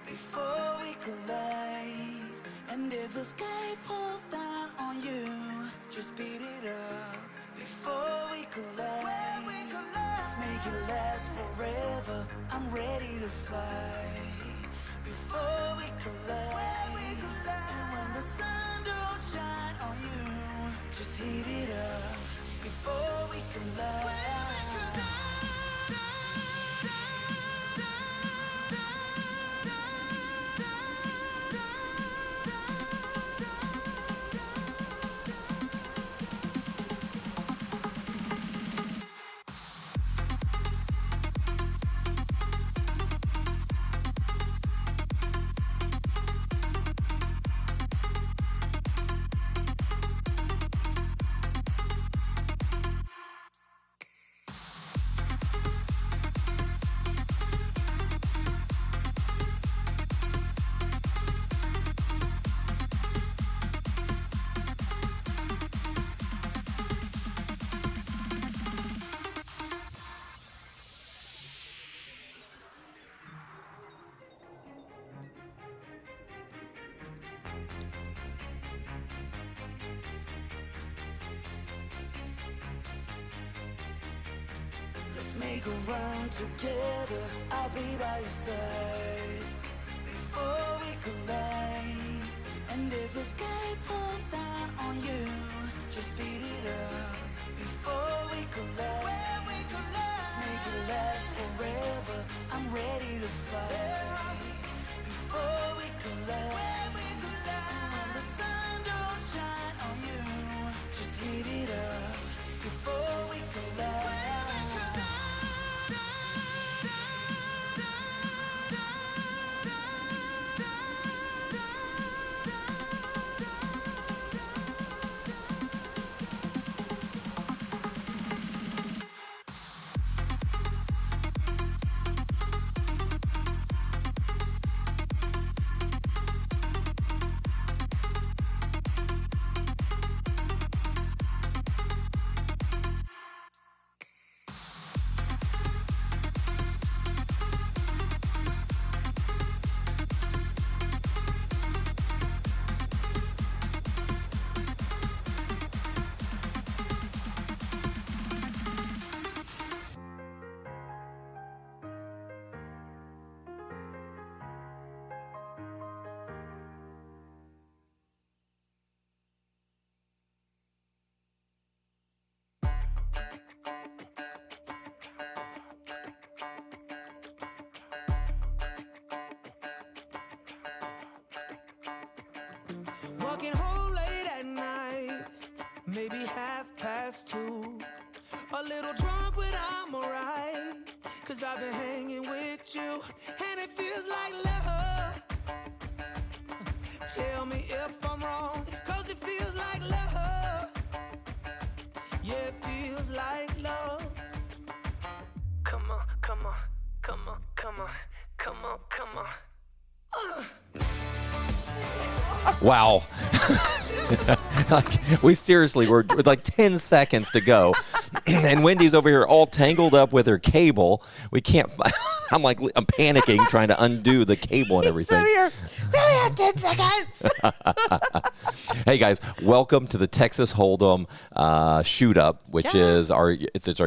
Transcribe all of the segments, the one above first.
before we collide. And if the sky falls down on you, just beat it up before we collide. Let's make it last forever. I'm ready to fly before we collide. And when the sun don't shine on you, just heat it up before we collide. Let's make a run together, I'll be by your side before we collide. And if the sky falls down on you, just beat it up before we collide. Let's make it last forever, I'm ready to fly before we collide. And when the sun don't shine on you, just heat it up before we collide. Walking home late at night, maybe 2:30. A little drunk, but I'm alright, 'cause I've been hanging with you, and it feels like love. Tell me if I'm wrong, 'cause it feels like love. Yeah, it feels like love. Come on, come on, come on, come on, come on, come on. Wow. Like, we seriously were with like 10 seconds to go. And Wendy's over here all tangled up with her cable. We can't I'm panicking trying to undo the cable and everything. Here. We only have 10 seconds. Hey guys, welcome to the Texas Holdem Shootup, which is our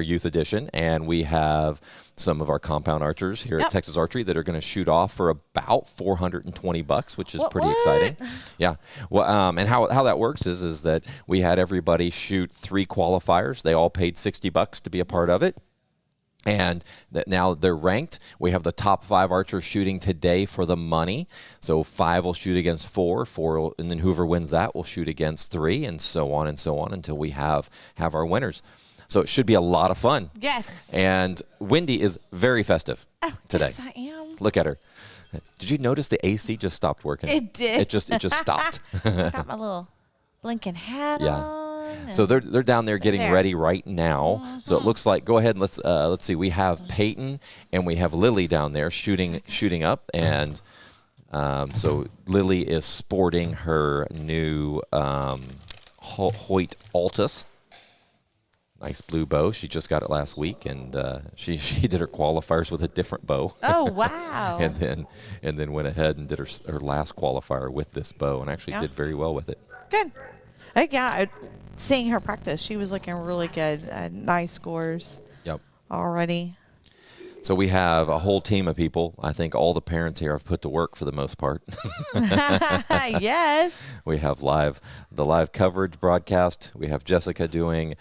youth edition, and we have some of our compound archers here at Texas Archery that are going to shoot off for about $420, which is pretty exciting. Yeah. Well, and how that works is that we had everybody shoot 3 qualifiers. They all paid $60 to be a part of it. And that now they're ranked. We have the top 5 archers shooting today for the money. So 5 will shoot against 4, and then whoever wins that will shoot against 3, and so on until we have our winners. So it should be a lot of fun. Yes. And Wendy is very festive today. Yes, I am. Look at her. Did you notice the AC just stopped working? It did. It just stopped. I got my little blinking hat on. So they're down there getting ready right now. So it looks like, go ahead and let's see. We have Peyton and we have Lily down there shooting up, and so Lily is sporting her new Hoyt Altus. Nice blue bow. She just got it last week, and she did her qualifiers with a different bow. Oh, wow. and then went ahead and did her last qualifier with this bow, and actually did very well with it. Good. Seeing her practice, she was looking really good. Nice scores. Yep. Already. So we have a whole team of people. I think all the parents here have put to work for the most part. Yes. We have the live coverage broadcast. We have Jessica doing,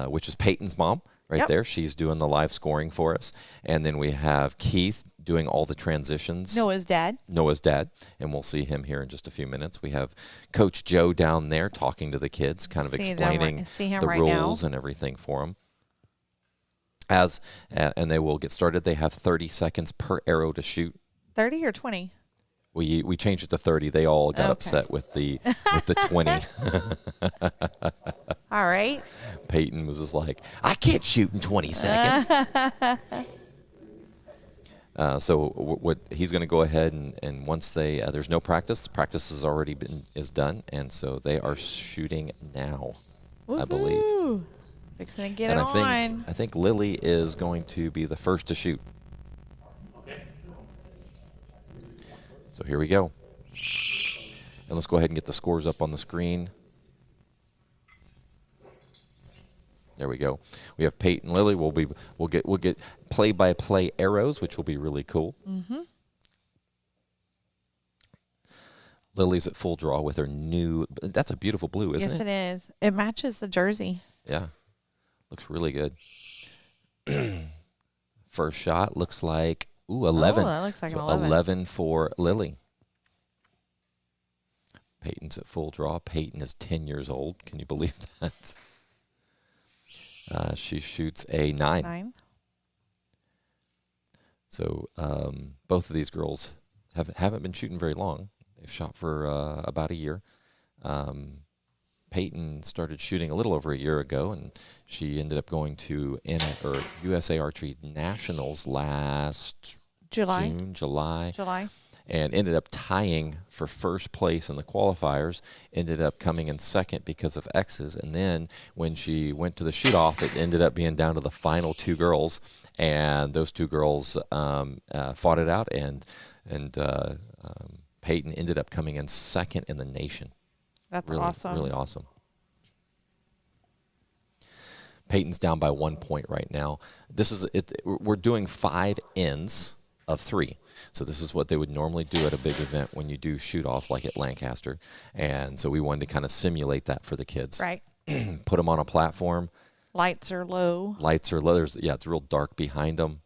which is Peyton's mom right there. She's doing the live scoring for us. And then we have Keith doing all the transitions. Noah's dad. And we'll see him here in just a few minutes. We have Coach Joe down there talking to the kids, kind of explaining the rules and everything for them. And they will get started. They have 30 seconds per arrow to shoot. 30 or 20? We changed it to 30. They all got upset with the 20. All right. Peyton was just like, I can't shoot in 20 seconds. So what he's going to go ahead and once there's no practice. Practice has already is done, and so they are shooting now. Woo-hoo. I believe. Fixing to get and it on. I think Lily is going to be the first to shoot. Okay. So here we go. And let's go ahead and get the scores up on the screen. There we go. We have Peyton and Lily. We'll get play-by-play arrows, which will be really cool. Mm-hmm. Lily's at full draw with her new. That's a beautiful blue, isn't it? Yes, it is. It matches the jersey. Yeah. Looks really good. First shot looks like 11. Oh, that looks like so an 11 for Lily. Peyton's at full draw. Peyton is 10 years old. Can you believe that? She shoots a 9. 9. So both of these girls haven't been shooting very long. They've shot for about a year. Peyton started shooting a little over a year ago, and she ended up going to USA Archery Nationals last July, and ended up tying for first place in the qualifiers, ended up coming in second because of X's, and then when she went to the shoot-off, it ended up being down to the final 2 girls, and those 2 girls fought it out, and Peyton ended up coming in second in the nation. That's really, awesome. Really awesome. Peyton's down by 1 point right now. We're doing 5 ends of 3. So this is what they would normally do at a big event when you do shoot-offs like at Lancaster. And so we wanted to kind of simulate that for the kids. Right. Put them on a platform. Lights are low. It's real dark behind them.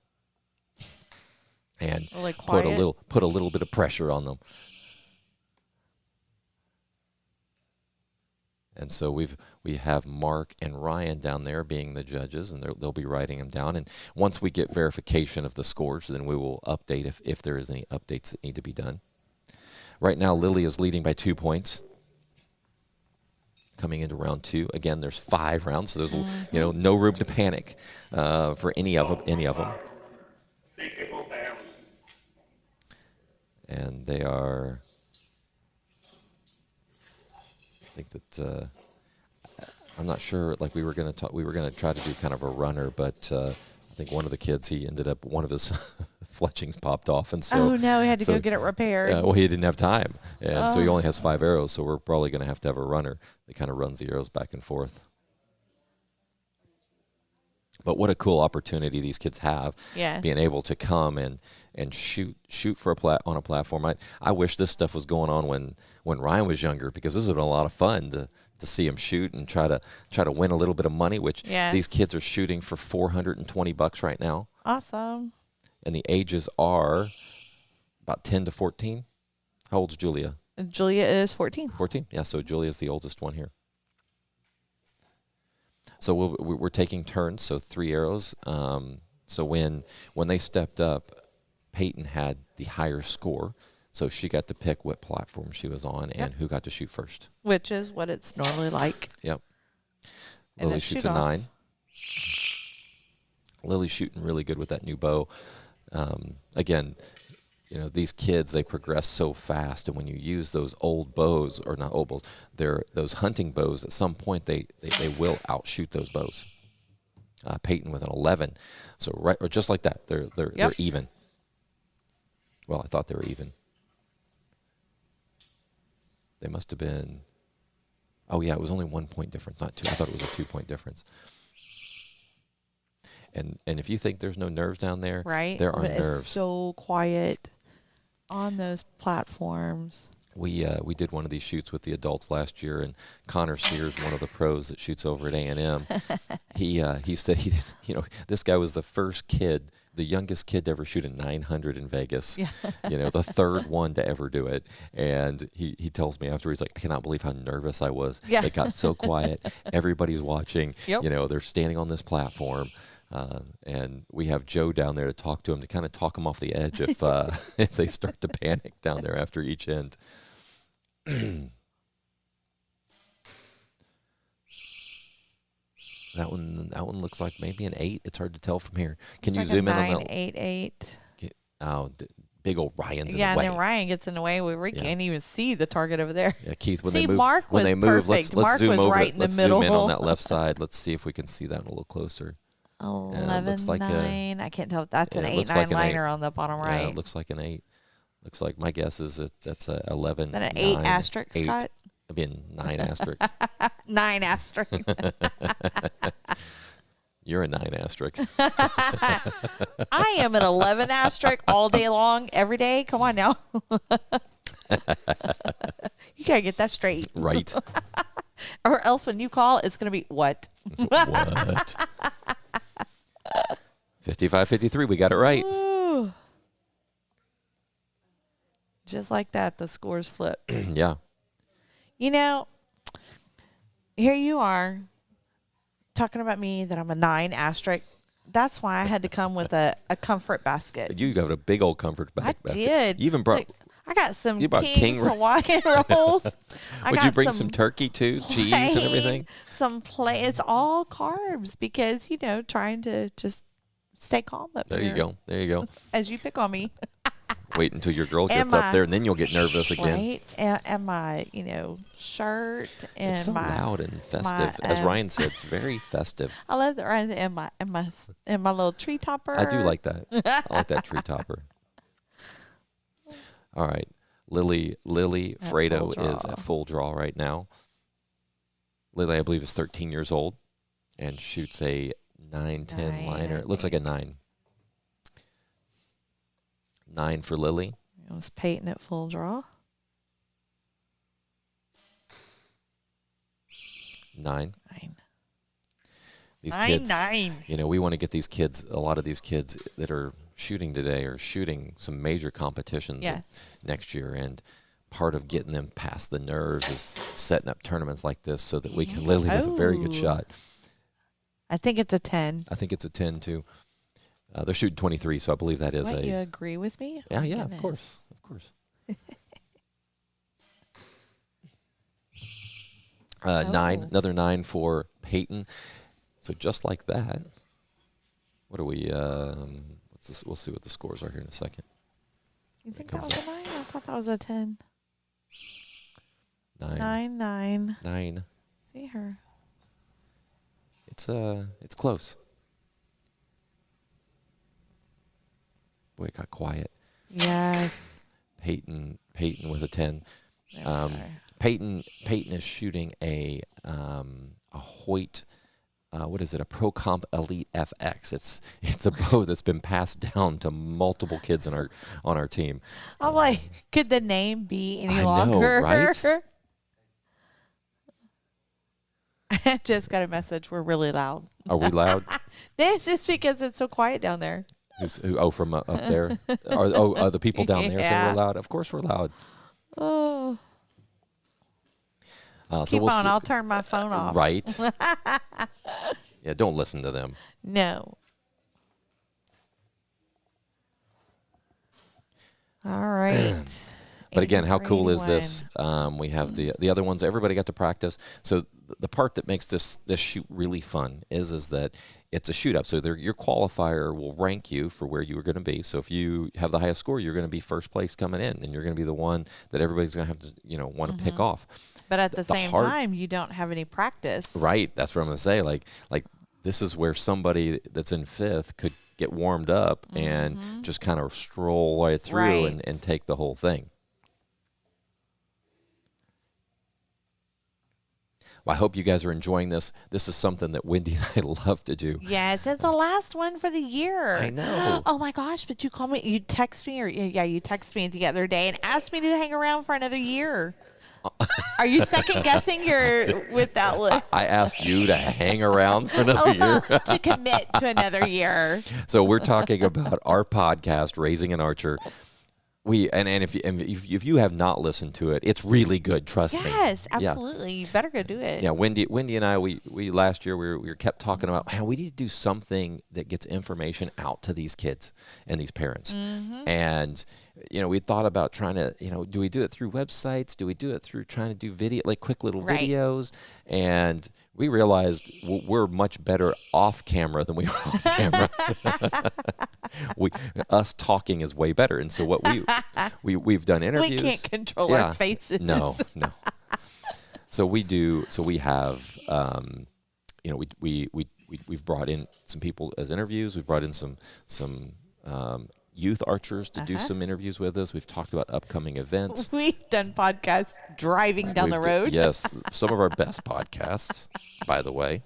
And really put a little bit of pressure on them. And so we have Mark and Ryan down there being the judges, and they'll be writing them down. And once we get verification of the scores, then we will update if there is any updates that need to be done. Right now, Lily is leading by 2 points. Coming into round 2, again, there's 5 rounds, so there's no room to panic for any of them. And they are. I think that I'm not sure. Like we were going to try to do kind of a runner, but I think one of the kids, he ended up one of his fletchings popped off, and so he had to go get it repaired. Well, he didn't have time, and so he only has 5 arrows. So we're probably going to have a runner that kind of runs the arrows back and forth. But what a cool opportunity these kids have, being able to come and shoot for on a platform. I wish this stuff was going on when Ryan was younger, because this would have been a lot of fun to see him shoot and try to win a little bit of money, which these kids are shooting for $420 right now. Awesome. And the ages are about 10 to 14. How old's Julia? Julia is 14. 14? Yeah, so Julia's the oldest one here. So we're taking turns, so 3 arrows. So when they stepped up, Peyton had the higher score, so she got to pick what platform she was on and who got to shoot first. Which is what it's normally like. Yep. And Lily shoots a 9. Lily's shooting really good with that new bow. Again, you know, these kids, they progress so fast, and when you use those old bows, or not old bows, they're those hunting bows, at some point they will outshoot those bows. Peyton with an 11, so right, or just like that, they're even. Well, I thought they were even. They must have been. Oh yeah, it was only 1 point difference, not 2. I thought it was a 2-point difference. And if you think there's no nerves down there, Right? there are But nerves. It's so quiet on those platforms. We did one of these shoots with the adults last year, and Connor Sears, one of the pros that shoots over at A&M, he said this guy was the first kid, the youngest kid to ever shoot a 900 in Vegas. Yeah. The third one to ever do it. And he tells me afterwards, like, I cannot believe how nervous I was. Yeah. It got so quiet. Everybody's watching. Yep. They're standing on this platform. And we have Joe down there to talk to him, to kind of talk him off the edge if if they start to panic down there after each end. That one looks like maybe an 8. It's hard to tell from here. Can you It's zoom like in a on that? 988. Big old Ryan's in Yeah, the way. and then Ryan gets in the way. We Yeah. can't even see the target over there. Yeah, Keith, when See, they move, Mark when was they move, let's perfect. Mark zoom was over. right in the Let's zoom in middle. on that left side. Let's see if we can see that a little closer. 11.9. I can't tell if that's an Yeah, it 8 looks 9 like an 8. liner on the bottom Yeah, right. it looks like an 8. Looks like, my guess is that that's a 11. Then an 8 9, asterisk, 8. Scott? It'd be a 9 asterisk. 9 asterisk. You're a 9 asterisk. I am an 11 asterisk all day long, every day. Come on now. You got to get that straight. Right. Or else when you call, it's going to be what? What? 55-53. We got it right. Ooh. Just like that, the scores flip. Yeah. Here you are talking about me that I'm a 9 asterisk. That's why I had to come with a comfort basket. You got a big old comfort basket. did. You even brought. Look, I got some You brought King's king Hawaiian rolls. Would you bring some turkey too? Cheese and everything? It's all carbs because, trying to just stay calm up There here. you go. There you go. As you pick on me. Wait until your girl gets Am up I- there, and then you'll get nervous again. Right? And my, shirt and It's so my loud and festive. As Ryan said, it's very festive. I love that Ryan and my little tree topper. I do like that. I like that tree topper. All right. Lily At Fredo full is draw. at full draw right now. Lily, I believe, is 13 years old and shoots a 9-10 liner. It looks like a 9. 9 for Lily. It was Peyton at full draw. 9. 9. These 9, kids, 9. we want to get these kids, a lot of these kids that are shooting today are shooting some major competitions Yes. next year. And part of getting them past the nerves is setting up tournaments like this so that we can Lily with a very good Oh. shot. I think it's a 10. I think it's a 10 too. They're shooting 23, so I believe that is What, you a. agree with me? Yeah, Oh, yeah, goodness. of course. Of course. 9, Oh. another 9 for Peyton. So just like that, what are we? We'll see what the scores are here in a second. You think that was a 9? I thought that was a 10. 9. 9, 9. 9. See her. It's close. Boy, it got quiet. Yes. Peyton with a 10. There we are. Peyton is shooting a Hoyt. What is it? A Pro Comp Elite FX. It's a bow that's been passed down to multiple kids on our team. I'm like, could the name be any I know, longer? right? I just got a message. We're really loud. Are we loud? That's just because it's so quiet down there. From up there? Are the people down there saying Yeah. we're loud? Of course we're loud. Oh. So Keep we'll on. see. I'll turn my phone off. Right. Yeah, don't listen to them. No. All right. But again, how cool is 84, this? We have the other ones. Everybody got to practice. So the part that makes this shoot really fun is that it's a shoot up. So your qualifier will rank you for where you are going to be. So if you have the highest score, you're going to be first place coming in, and you're going to be the one that everybody's going to have to want to pick off. But at the same time, you don't have any practice. Right. That's what I'm going to say. Like this is where somebody that's in fifth could get warmed up and just kind of stroll right through and take the whole thing. Well, I hope you guys are enjoying this. This is something that Wendy and I love to do. Yes, it's the last one for the year. I know. Oh my gosh, but you called me, you text me, you texted me the other day and asked me to hang around for another year. Are you second guessing with that look? I asked you to hang around for another year. To commit to another year. So we're talking about our podcast, Raising an Archer. If you have not listened to it, it's really good. Trust me. Yes, absolutely. Yeah. You better go do it. Yeah, Wendy and I, we last year we were kept talking about, man, we need to do something that gets information out to these kids and these parents. And we thought about trying to, do we do it through websites? Do we do it through trying to do video, like quick little videos? And we realized we're much better off camera than we are on camera. Us talking is way better, and so what we've done interviews. We can't control our faces. No. So we do. So we have, we've brought in some people as interviews. We've brought in some youth archers to do some interviews with us. We've talked about upcoming events. We've done podcasts driving down the road. Yes, some of our best podcasts, by the way.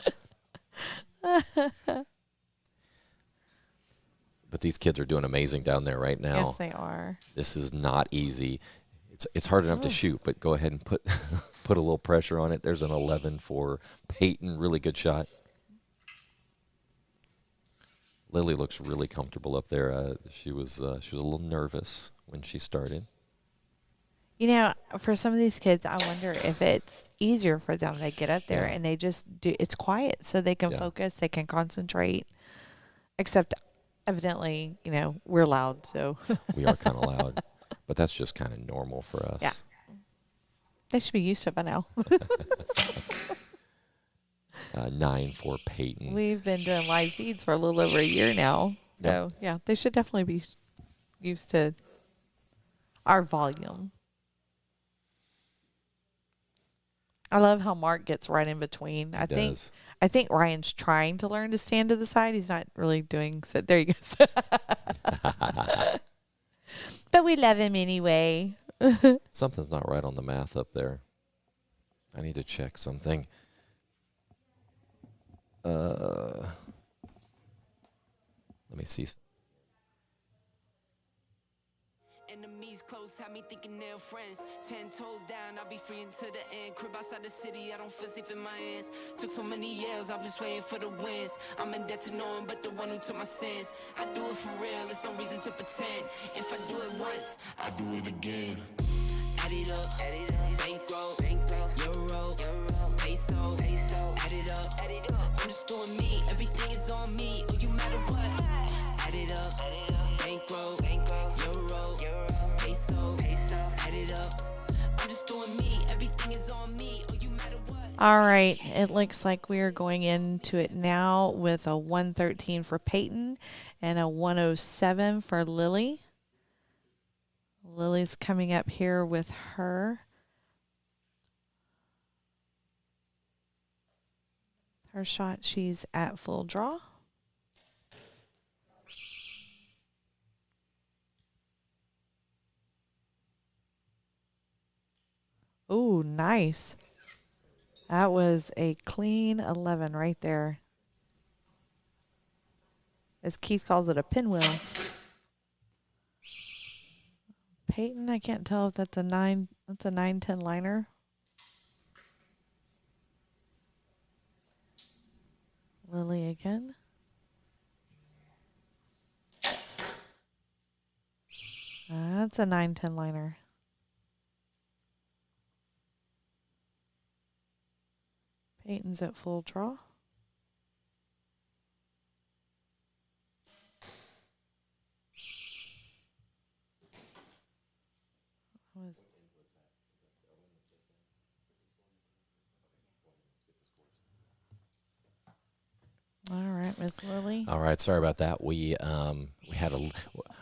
But these kids are doing amazing down there right now. Yes, they are. This is not easy. It's hard enough to shoot, but go ahead and put a little pressure on it. There's an 11 for Peyton. Really good shot. Lily looks really comfortable up there. She was a little nervous when she started. For some of these kids, I wonder if it's easier for them. They get up there and they just do. It's quiet, so they can focus. They can concentrate. Except, evidently, we're loud, so we are kind of loud, but that's just kind of normal for us. Yeah, they should be used to it by now. 9 for Peyton. We've been doing live feeds for a little over a year now. So, they should definitely be used to our volume. I love how Mark gets right in between. I think Ryan's trying to learn to stand to the side. He's not really doing so. There he goes. But we love him anyway. Something's not right on the math up there. I need to check something. Let me see. Enemies close, have me thinking they're friends. 10 toes down, I'll be free until the end. Crib outside the city, I don't feel safe in my hands. Took so many years, I'm just waiting for the wins. I'm in debt to no one but the one who took my sins. I do it for real, there's no reason to pretend. If I do it once, I do it again. Add it up, bankroll, euro, peso, add it up. I'm just doing me, everything is on me, oh you matter what. Add it up, bankroll, euro, peso, add it up. I'm just doing me, everything is on me, oh you matter what. All right, it looks like we are going into it now with a 113 for Peyton and a 107 for Lily. Lily's coming up here with her shot. She's at full draw. Oh, nice. That was a clean 11 right there. As Keith calls it, a pinwheel. Peyton, I can't tell if that's a 9. That's a 9-10 liner. Lily again. That's a 9-10 liner. Peyton's at full draw. Miss Lily. All right, sorry about that. We had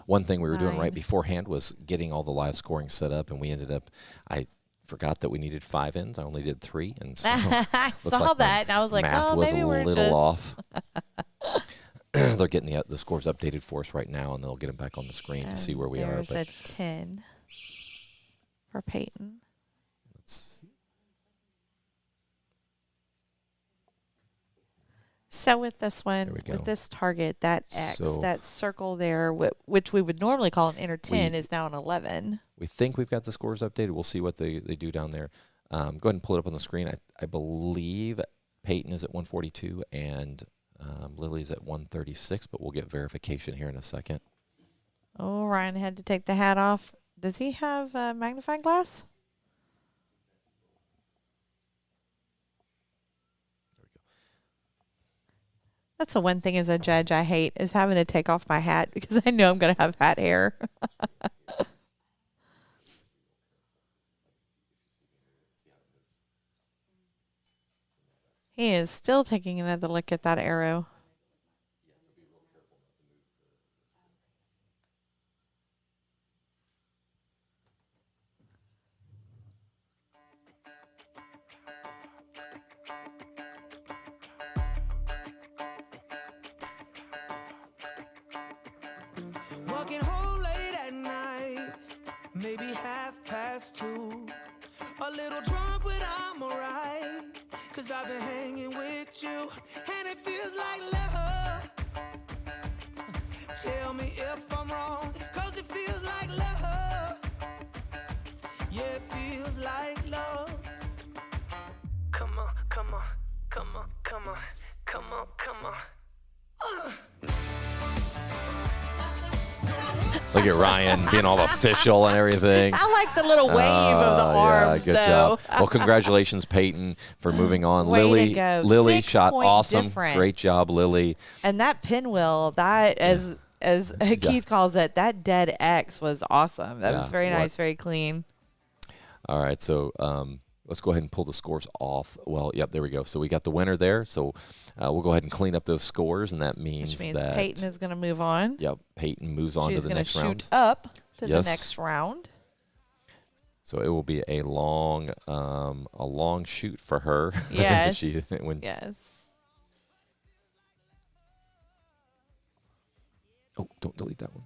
one thing we were doing 9. right beforehand was getting all the live scoring set up, and we ended up I forgot that we needed 5 ends. I only did 3, and so I looks saw like my that, and I was like, math oh, was maybe a we're little just off. They're getting the scores updated for us right now, and they'll get them back on the screen to see where we are. There's But a 10 for Peyton. let's So with this one, There we go. with this target, that X, So- that circle there, which we would normally call an inner 10, We- is now an 11. We think we've got the scores updated. We'll see what they do down there. Go ahead and pull it up on the screen. I believe Peyton is at 142 and Lily's at 136, but we'll get verification here in a second. Oh, Ryan had to take the hat off. Does he have a magnifying glass? That's the one thing as a judge I hate is having to take off my hat because I know I'm going to have hat hair. He is still taking another look at that arrow. Walking home late at night, maybe 2:30. A little drunk, but I'm alright. Cause I've been hanging with you, and it feels like love. Tell me if I'm wrong, cause it feels like love. Yeah, it feels like love. Come on, come on, come on, come on, come on, come on. Look at Ryan being all official and everything. I like the little wave of the arms, yeah, good though. job. Well, congratulations, Peyton, for moving on. Way to Lily, go. Lily 6 shot point awesome. difference. Great job, Lily. And that pinwheel, that as Keith calls it, that dead X was awesome. That was Yeah, very what- nice, very clean. All right, so let's go ahead and pull the scores off. Well, yep, there we go. So we got the winner there. So we'll go ahead and clean up those scores, and that means, Which means that Peyton is going to move on. Yep, Peyton moves on She's to the going to next shoot round. up to Yes. the next round. So it will be a long shoot for her. Yes. Yes. Oh, don't delete that one.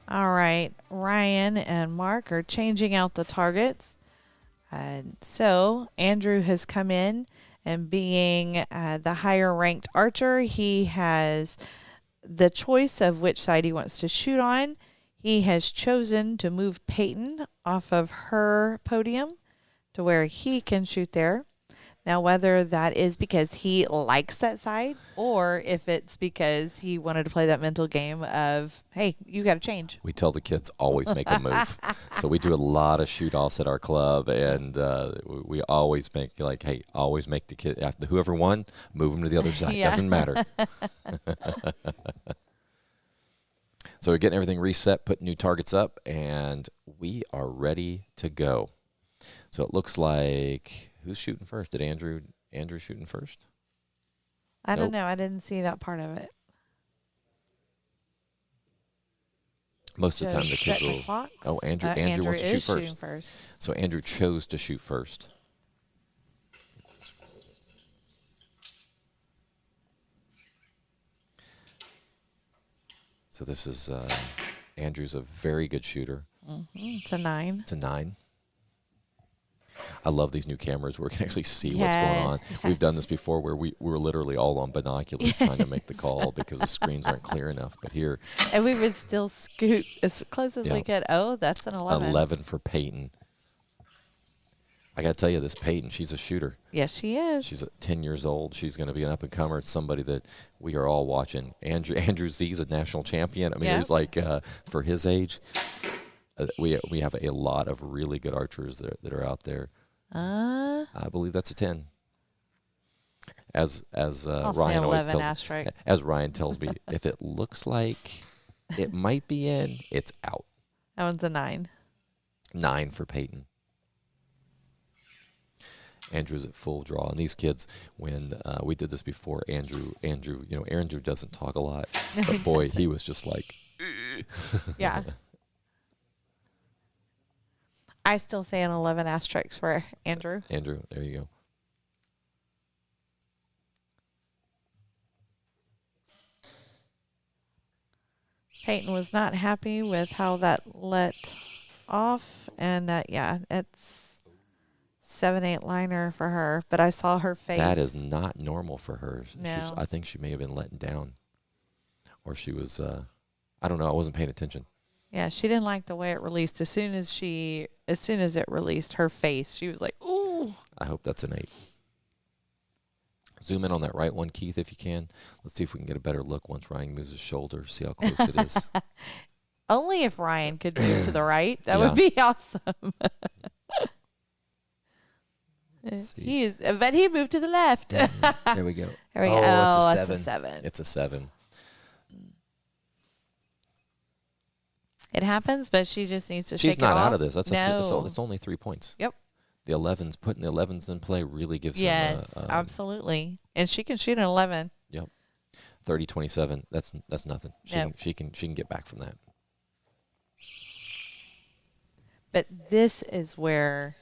All right. Ryan and Mark are changing out the targets. And so Andrew has come in, and being the higher ranked archer, he has the choice of which side he wants to shoot on. He has chosen to move Peyton off of her podium to where he can shoot there. Now, whether that is because he likes that side or if it's because he wanted to play that mental game of, hey, you got to change. We tell the kids always make a move. So we do a lot of shoot-offs at our club, and we always make, like, hey, always make the kid, after whoever won, move them to the other side. Yeah. Doesn't matter. So we're getting everything reset, putting new targets up, and we are ready to go. So it looks like, who's shooting first? Did Andrew shooting first? I don't Nope. know. I didn't see that part of it. Most of the time the kids Set the will. clocks. Oh, Andrew wants to is shoot shooting first. first. So Andrew chose to shoot first. So this is Andrew's a very good shooter. It's a 9. It's a 9. I love these new cameras where we can actually see what's going on. Yes, We've done this before where we're literally all on binoculars trying to make the call because the screens aren't clear enough. But here, And we would still scoot as close as Yeah. we could. Oh, that's an 11. 11 for Peyton. I got to tell you, this Peyton, she's a shooter. Yes, she is. She's 10 years old. She's going to be an up-and-comer. It's somebody that we are all watching. Andrew Z is a national champion. I mean, Yeah. he's like, for his age, we have a lot of really good archers that are out there. I believe that's a 10. As I'll Ryan say always 11 tells asterisk. as Ryan tells me, if it looks like it might be in, it's out. That one's a 9. 9 for Peyton. Andrew's at full draw, and these kids, when we did this before, Andrew, Andrew doesn't talk a lot, but boy, he was just like, Yeah. I still say an 11 asterisk for Andrew. Andrew, there you go. Peyton was not happy with how that let off, and it's 7-8 liner for her. But I saw her face. That is not normal for her. No. I think she may have been letting down, or she was. I don't know. I wasn't paying attention. Yeah, she didn't like the way it released. As soon as it released, her face, she was like, "Ooh." I hope that's an 8. Zoom in on that right one, Keith, if you can. Let's see if we can get a better look once Ryan moves his shoulder. See how close it is. Only if Ryan could move to the right, that Yeah. would be awesome. Let's see. But he moved to the left. There we go. There we go. It's a Oh, 7. that's a 7. It's a 7. It happens, but she just needs to shake She's it not off. out of this. That's no. it's only 3 points. Yep. The 11s, putting the 11s in play really gives Yes, them absolutely. And she can shoot an 11. Yep. 30-27. That's nothing. No. She can get back from that. But this is where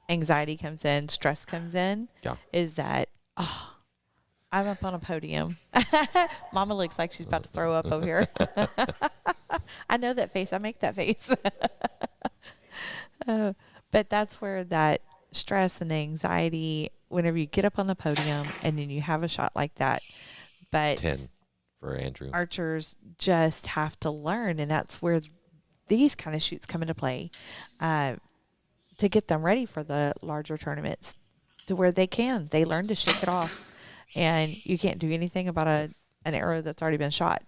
anxiety comes in, stress comes in. Yeah. Is that, I'm up on a podium. Mama looks like she's about to throw up over here. I know that face. I make that face. But that's where that stress and anxiety, whenever you get up on the podium and then you have a shot like that. But 10 for Andrew. archers just have to learn, and that's where these kind of shoots come into play to get them ready for the larger tournaments, to where they learn to shake it off, and you can't do anything about an arrow that's already been shot.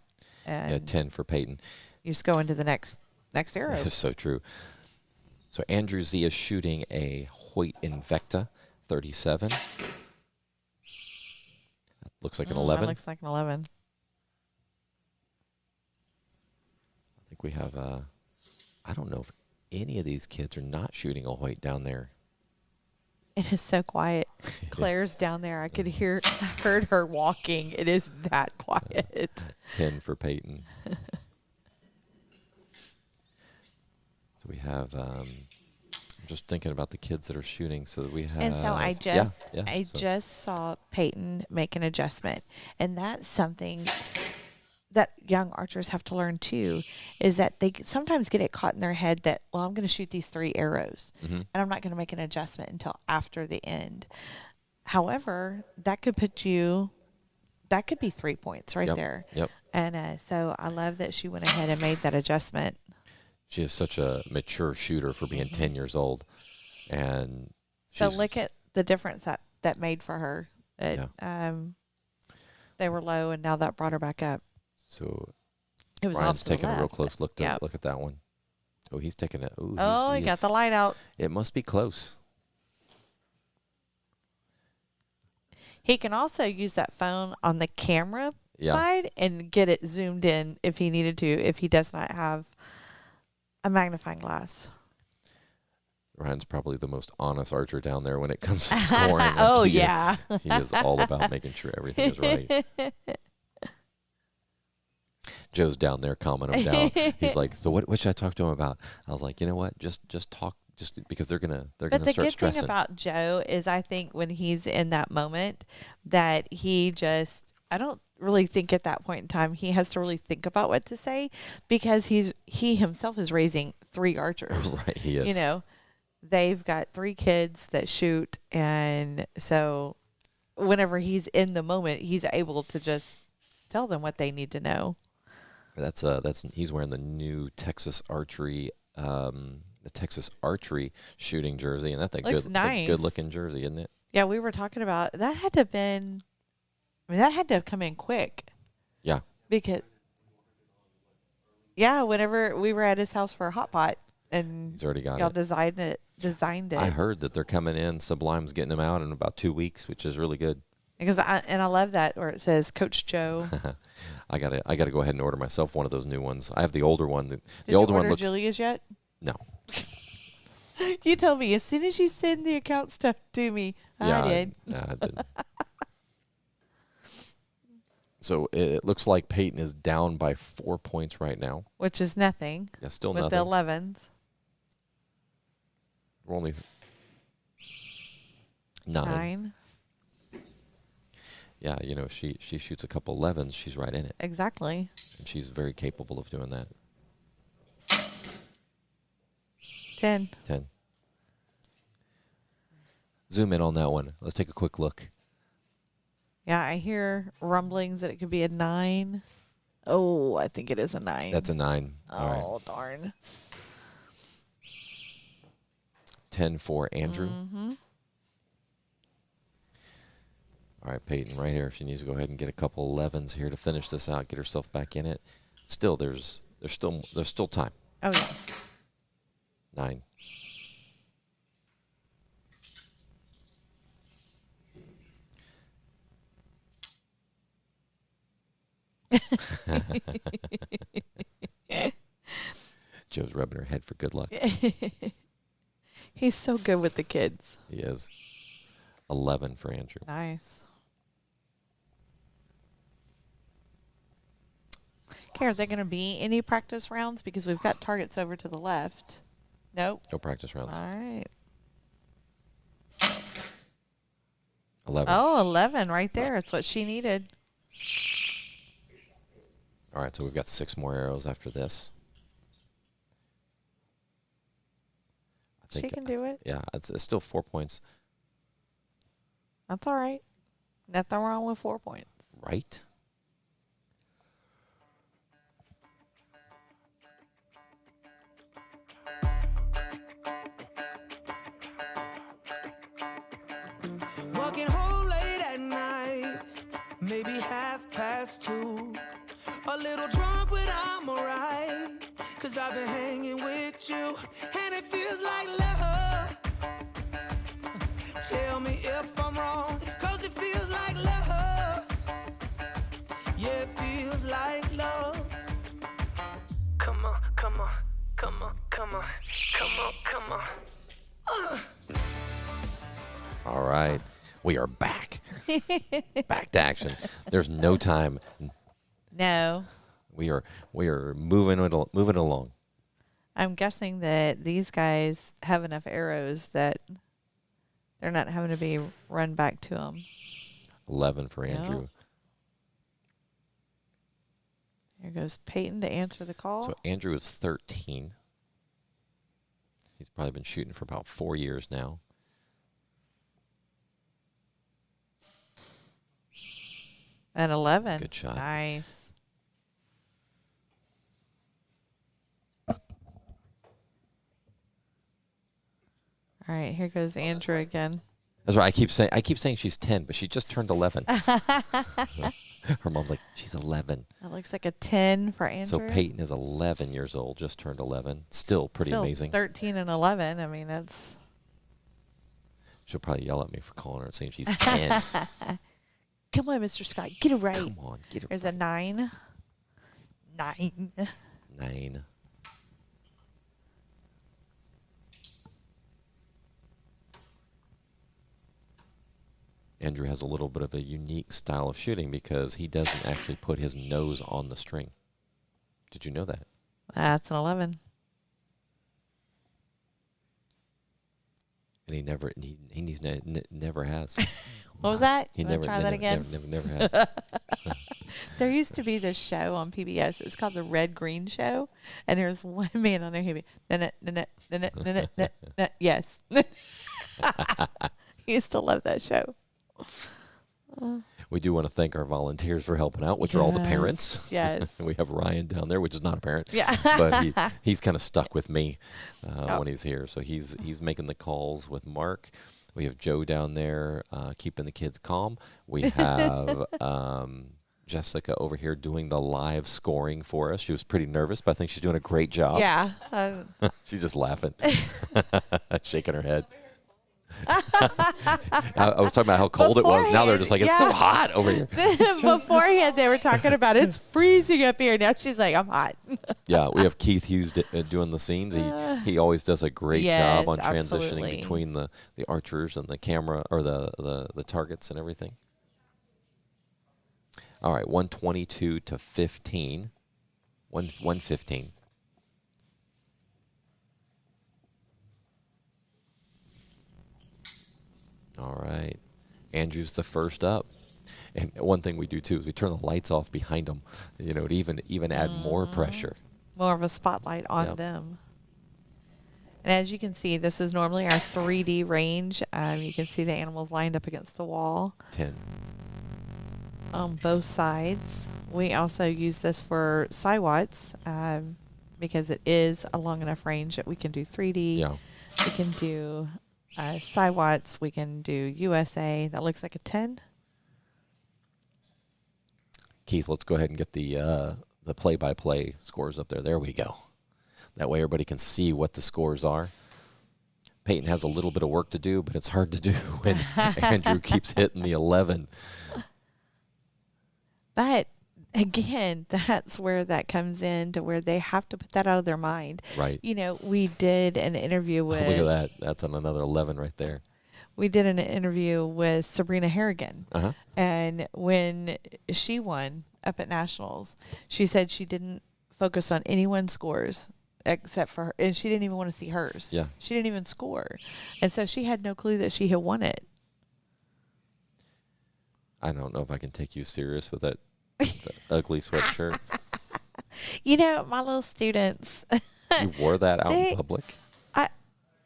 And Yeah, 10 for Peyton. you just go into the next arrow. That's so true. So Andrew Z is shooting a Hoyt Invicta 37. That looks like an 11. That looks like an 11. I think we have I don't know if any of these kids are not shooting a Hoyt down there. It is so quiet. Claire's down there. I heard her walking. It is that quiet. 10 for Peyton. So we have, I'm just thinking about the kids that are shooting. So that we have. And so I so just saw Peyton make an adjustment, and that's something that young archers have to learn too, is that they sometimes get it caught in their head that, well, I'm going to shoot these 3 arrows, and I'm not going to make an adjustment until after the end. However, that could be 3 points right there. Yep. And so I love that she went ahead and made that adjustment. She is such a mature shooter for being 10 years old. And So look at the difference that made for her. They were low, and now that brought her back up. So It was Ryan's off to the taking a real left. close look Yep. look at that one. Oh, he's taking it. Ooh, Oh, he got the light out. It must be close. He can also use that phone on the camera Yeah. side and get it zoomed in if he needed to, if he does not have a magnifying glass. Ryan's probably the most honest archer down there when it comes to scoring. Like, Oh, he yeah. He is all about making sure everything is right. Joe's down there calming him down. He's like, so what should I talk to him about? I was like, you know what? Just talk, just because they're gonna But start the good stressing. thing about Joe is, I think when he's in that moment, that I don't really think at that point in time he has to really think about what to say, because he himself is raising 3 archers. Right, he is. You know, they've got 3 kids that shoot, and so whenever he's in the moment, he's able to just tell them what they need to know. That's he's wearing the new Texas archery the Texas archery shooting jersey, and that's a Looks good, nice. good looking jersey, isn't it? Yeah, we were talking about that had to have been. I mean, that had to have come in quick. Yeah. Because. Yeah, whenever we were at his house for a hot pot, and He's already got y'all it. designed it. I heard that they're coming in. Sublime's getting them out in about 2 weeks, which is really good. Because I love that where it says Coach Joe. I gotta go ahead and order myself one of those new ones. I have the older one. The Did older you order one looks. Julia's yet? No. You told me as soon as you send the account stuff to me, Yeah, I did. I didn't. So it looks like Peyton is down by 4 points right now. Which is nothing. Yeah, still with nothing. the 11s. We're only 9. Yeah, you know, she shoots a couple 11s. She's right in it. Exactly. And she's very capable of doing that. 10. 10. Zoom in on that one. Let's take a quick look. Yeah, I hear rumblings that it could be a 9. Oh, I think it is a 9. That's a 9. All right. Oh, darn. 10 for Andrew. Mm-hmm. All right, Peyton, right here. She needs to go ahead and get a couple 11s here to finish this out, get herself back in it. Still, there's still time. Oh, yeah. 9. Joe's rubbing her head for good luck. He's so good with the kids. He is. 11 for Andrew. Nice. Okay, are there going to be any practice rounds? Because we've got targets over to the left. Nope. No practice rounds. All right. 11. Oh, 11 right there. It's what she needed. All right, so we've got 6 more arrows after this. I She can do it. Yeah, it's still 4 points. That's all right. Nothing wrong with 4 points. Right? Walking home late at night, maybe 2:30. A little drunk, but I'm alright. 'Cause I've been hanging with you, and it feels like love. Tell me if I'm wrong, 'cause it feels like love. Yeah, it feels like love. Come on, come on, come on, come on, come on, come on. All right. We are back. Back to action. There's no time. No. We are moving along. I'm guessing that these guys have enough arrows that they're not having to be run back to them. 11 for Andrew. Yep. Here goes Peyton to answer the call. So Andrew is 13. He's probably been shooting for about 4 years now. And 11. Good shot. Nice. All right, here goes Andrew again. That's right. I keep saying she's 10, but she just turned 11. Her mom's like, she's 11. That looks like a 10 for Andrew. So Peyton is 11 years old, just turned 11. Still pretty amazing. 13 and 11. I mean, that's... She'll probably yell at me for calling her and saying she's 10. Come on, Mr. Scott. Get it right. Come on, get it There's right. a 9. 9. 9. Andrew has a little bit of a unique style of shooting because he doesn't actually put his nose on the string. Did you know that? That's an 11. And he never has. What was that? He Wanna never try that again. Never had. There used to be this show on PBS. It's called the Red Green Show, and there's one man on there who'd be yes. He used to love that show. We do want to thank our volunteers for helping out, which are all the parents. Yes. We have Ryan down there, which is not a parent. Yeah. But he's kind of stuck with me when he's here. So he's making the calls with Mark. We have Joe down there keeping the kids calm. We have Jessica over here doing the live scoring for us. She was pretty nervous, but I think she's doing a great job. Yeah. She's just laughing, shaking her head. I was talking about how cold it was. Now they're just like, it's so hot over here. Beforehand, they were talking about it's freezing up here. Now she's like, I'm hot. Yeah, we have Keith Hughes doing the scenes. He always does a great job on transitioning absolutely. between the archers and the camera, or the targets and everything. All right, 122 to 15. 115. All right. Andrew's the first up. And one thing we do, too, is we turn the lights off behind them, to even add more pressure. More of a spotlight on them. And as you can see, this is normally our 3D range. You can see the animals lined up against the wall. 10. On both sides. We also use this for Siwats because it is a long enough range that we can do 3D. Yeah. We can do Siwats. We can do USA. That looks like a 10. Keith, let's go ahead and get the play-by-play scores up there. There we go. That way everybody can see what the scores are. Peyton has a little bit of work to do, but it's hard to do when Andrew keeps hitting the 11. But again, that's where that comes in, to where they have to put that out of their mind. Right. We did an interview with... Look at that. That's on another 11 right there. We did an interview with Sabrina Harrigan. Uh-huh. And when she won up at Nationals, she said she didn't focus on anyone's scores except for her. And she didn't even want to see hers. Yeah. She didn't even score. And so she had no clue that she had won it. I don't know if I can take you serious with that ugly sweatshirt. My little students. You wore that out in public?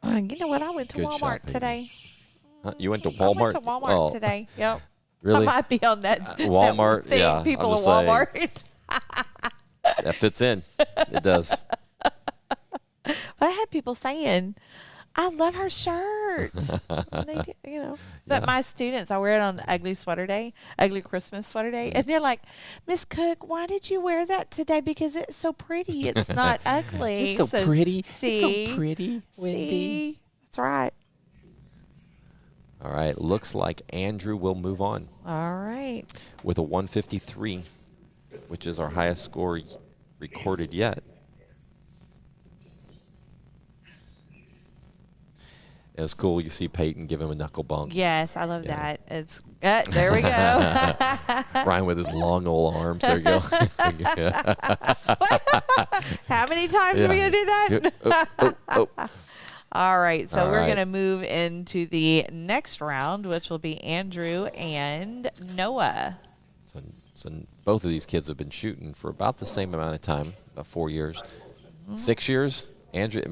You know what? I went to Good Walmart shot, baby. today. Huh? You went to I Walmart? went to Walmart today. Yep. Really? I might be on that Walmart, that thing, yeah, people I'm at just saying. Walmart. That fits in. It does. But I had people saying, I love her shirt. They do, But my students, I wear it on Ugly Christmas Sweater Day. And they're like, Miss Cook, why did you wear that today? Because it's so pretty. It's not ugly. It's so pretty. See, It's so pretty, Wendy. See? That's right. All right. Looks like Andrew will move on All right. with a 153, which is our highest score recorded yet. It's cool. You see Peyton give him a knuckle bump. Yes, I love that. It's there we go. Ryan with his long old arms. There you go. How many times are we going to do that? Oh. All right, so All we're right. going to move into the next round, which will be Andrew and Noah. So both of these kids have been shooting for about the same amount of time, about 4 years. 6 years? Andrew,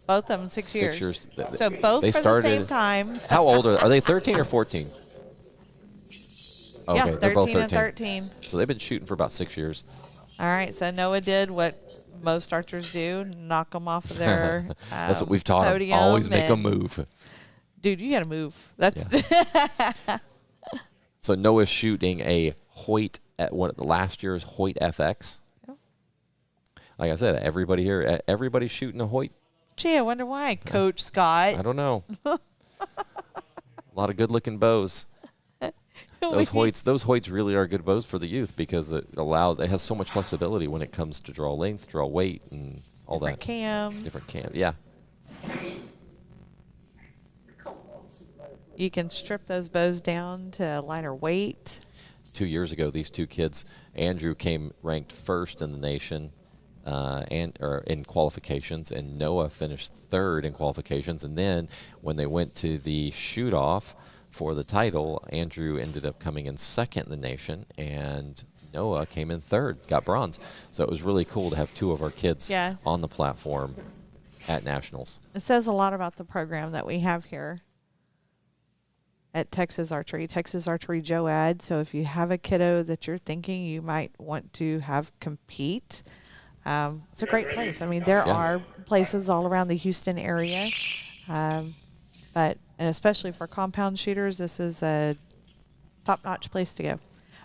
Both of them 6 years. 6 years. So both They for started, the same time. How old are they? 13 or 14? Okay, Yeah, they're both 13 and 13. So they've been shooting for about 6 years. All right, so Noah did what most archers do, knock them off of their That's what we've taught them. podium Always make a and- move. Dude, you got to move. That's So Noah's shooting a Hoyt at one of the last year's Hoyt FX. Yeah. Like I said, everybody's shooting a Hoyt. Gee, I wonder why, Coach Scott. I don't know. A lot of good-looking bows. Those Hoyts really are good bows for the youth because it has so much flexibility when it comes to draw length, draw weight, and all Different that. cams. Different cam. Yeah. You can strip those bows down to a lighter weight. 2 years ago, these two kids, Andrew came ranked first in the nation, in qualifications, and Noah finished third in qualifications. And then when they went to the shoot-off for the title, Andrew ended up coming in second in the nation, and Noah came in third, got bronze. So it was really cool to have two of our kids Yes. on the platform at nationals. It says a lot about the program that we have here. at Texas Archery Joad. So if you have a kiddo that you're thinking you might want to have compete, it's a great place. I mean, there are places all around the Houston area, but and especially for compound shooters, this is a top-notch place to go.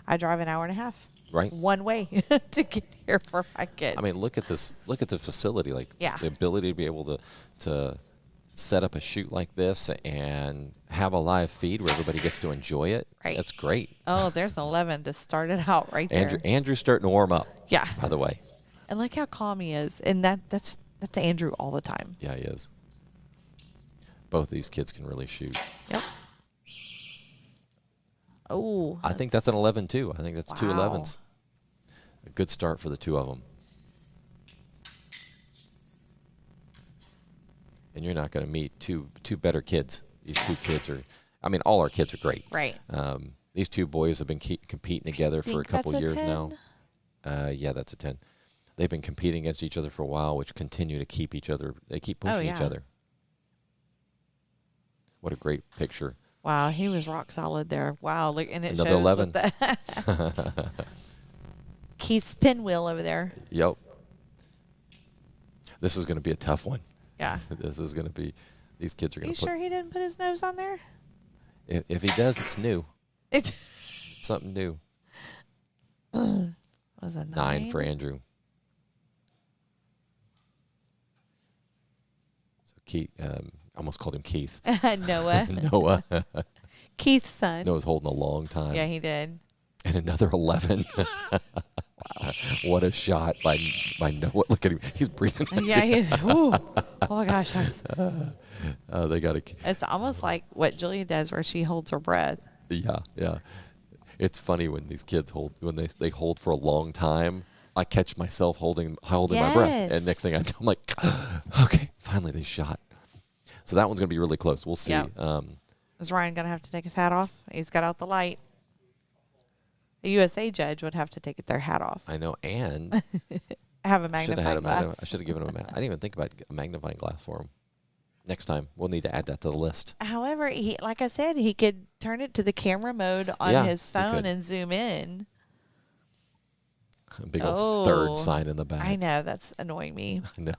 I drive an hour and a half. Right. One way to get here for my kids. I mean, look at this. Look at the facility. Like Yeah. the ability to be able to set up a shoot like this and have a live feed where everybody gets to enjoy it. Right. That's great. Oh, there's 11 to start it out right there. Andrew's starting to warm up. Yeah. By the way. And look how calm he is. And that's Andrew all the time. Yeah, he is. Both these kids can really shoot. Yep. Oh. I think that's an 11 too. I think that's two Wow. 11s. A good start for the two of them. And you're not going to meet two better kids. These two kids are, I mean, all our kids are great. Right. These two boys have been competing together for a Think couple that's a years 10? now. Yeah, that's a 10. They've been competing against each other for a while, which continue to keep each other, they keep pushing each yeah. other. What a great picture. Wow, he was rock solid there. Wow, look, and it Another shows 11. with the Keith's pinwheel over there. Yep. This is going to be a tough one. Yeah. This is going to be, these kids are Are going you to put. sure he didn't put his nose on there? If he does, it's new. It Something new. was a 9 for Andrew. So Keith, I almost called him Keith. Noah. Noah. Keith's son. Noah's holding a long time. Yeah, he did. And another 11. What a shot by Noah. Look at him. He's breathing. Yeah, he's. Ooh. Oh my gosh, They got to. it's almost like what Julia does, where she holds her breath. Yeah. It's funny when these kids when they hold for a long time. I catch myself holding my breath, Yes. and next thing I know, I'm like, okay, finally they shot. So that one's going to be really close. We'll see. Yep. Is Ryan gonna have to take his hat off? He's got out the light. A USA judge would have to take their hat off. I know, and Have a should have magnifying had glass. I should have given him I didn't even think about a magnifying glass for him. Next time, we'll need to add that to the list. However, he, like I said, he could turn it to the camera mode on Yeah, his he phone could. and zoom in. A big old Oh. third sign in the back. I know, that's annoying me. I know.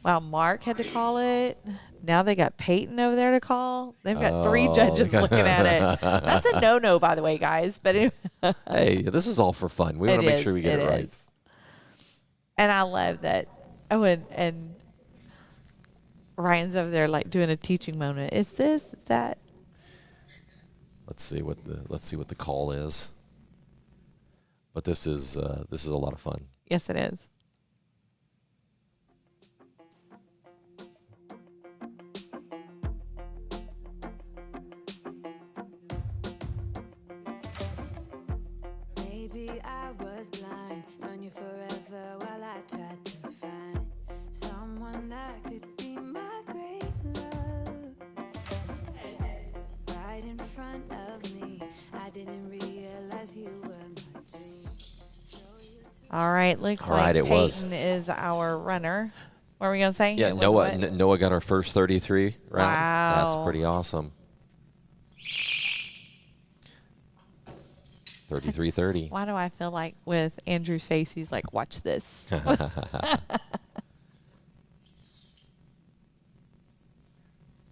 Wow, Mark had to call it. Now they got Peyton over there to call. They've got 3 Oh, judges they got- looking at it. That's a no-no, by the way, guys. But anyway, Hey, this is all for fun. We want to make sure we get it right. is. And I love that. Oh, and Ryan's over there like doing a teaching moment. Is this, is that? Let's see what the call is. But this is a lot of fun. Yes, it is. Maybe I was blind, known you forever while I tried to find someone that could be my great love. Right in front of me, I didn't realize you were my dream. All right, looks All right, like it Peyton was. is our runner. What were we going to say? Yeah, It was Noah what? Noah got our first 33 round. That's Wow. pretty awesome. 33-30. Why do I feel like with Andrew's face, he's like, watch this.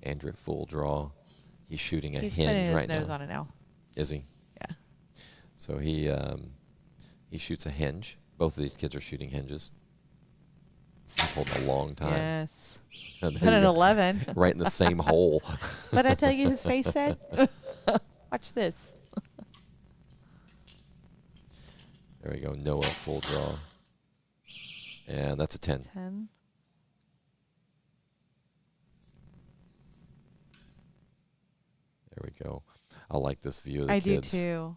Andrew at full draw. He's shooting a He's putting hinge his right nose now. on it now. Is he? Yeah. So he shoots a hinge. Both of these kids are shooting hinges. He's holding a long time. Yes. And there Put you an go. 11. Right in the same hole. But I tell you, his face said, watch this. There we go. Noah at full draw. And that's a 10. 10. There we go. I like this view of the I kids. do too.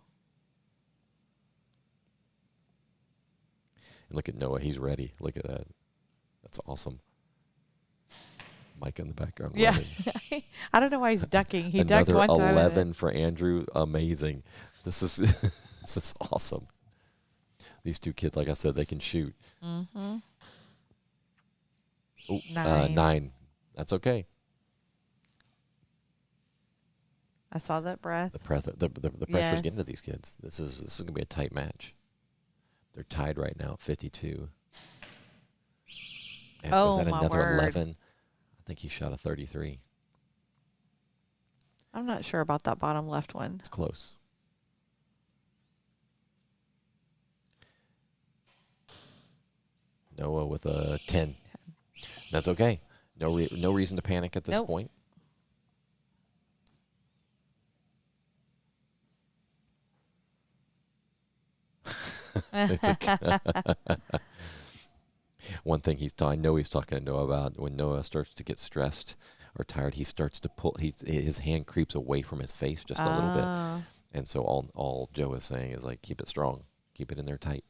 And look at Noah. He's ready. Look at that. That's awesome. Mike in the background. Yeah. running. I don't know why he's ducking. He ducked Another one time. 11 for Andrew. Amazing. This is this is awesome. These two kids, like I said, they can shoot. Mm-hmm. Ooh, 9. 9. That's okay. I saw that breath. The pressure's Yes. getting to these kids. This is gonna be a tight match. They're tied right now at 52. And was that my another word. 11? I think he shot a 33. I'm not sure about that bottom left one. It's close. Noah with a 10. That's okay. No reason to panic at this Nope. point. One thing I know he's talking to Noah about, when Noah starts to get stressed or tired, he starts to pull. His hand creeps away from his face just a little bit, Ah. and so all Joe is saying is like, keep it strong, keep it in there tight.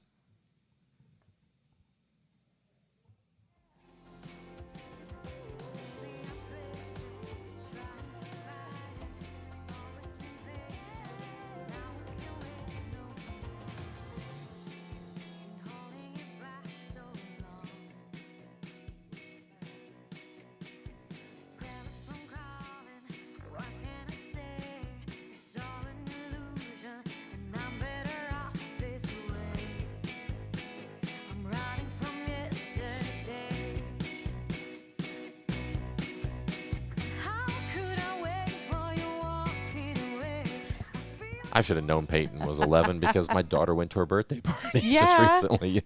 I should have known Peyton was 11 because my daughter went to her birthday party Yeah. just recently.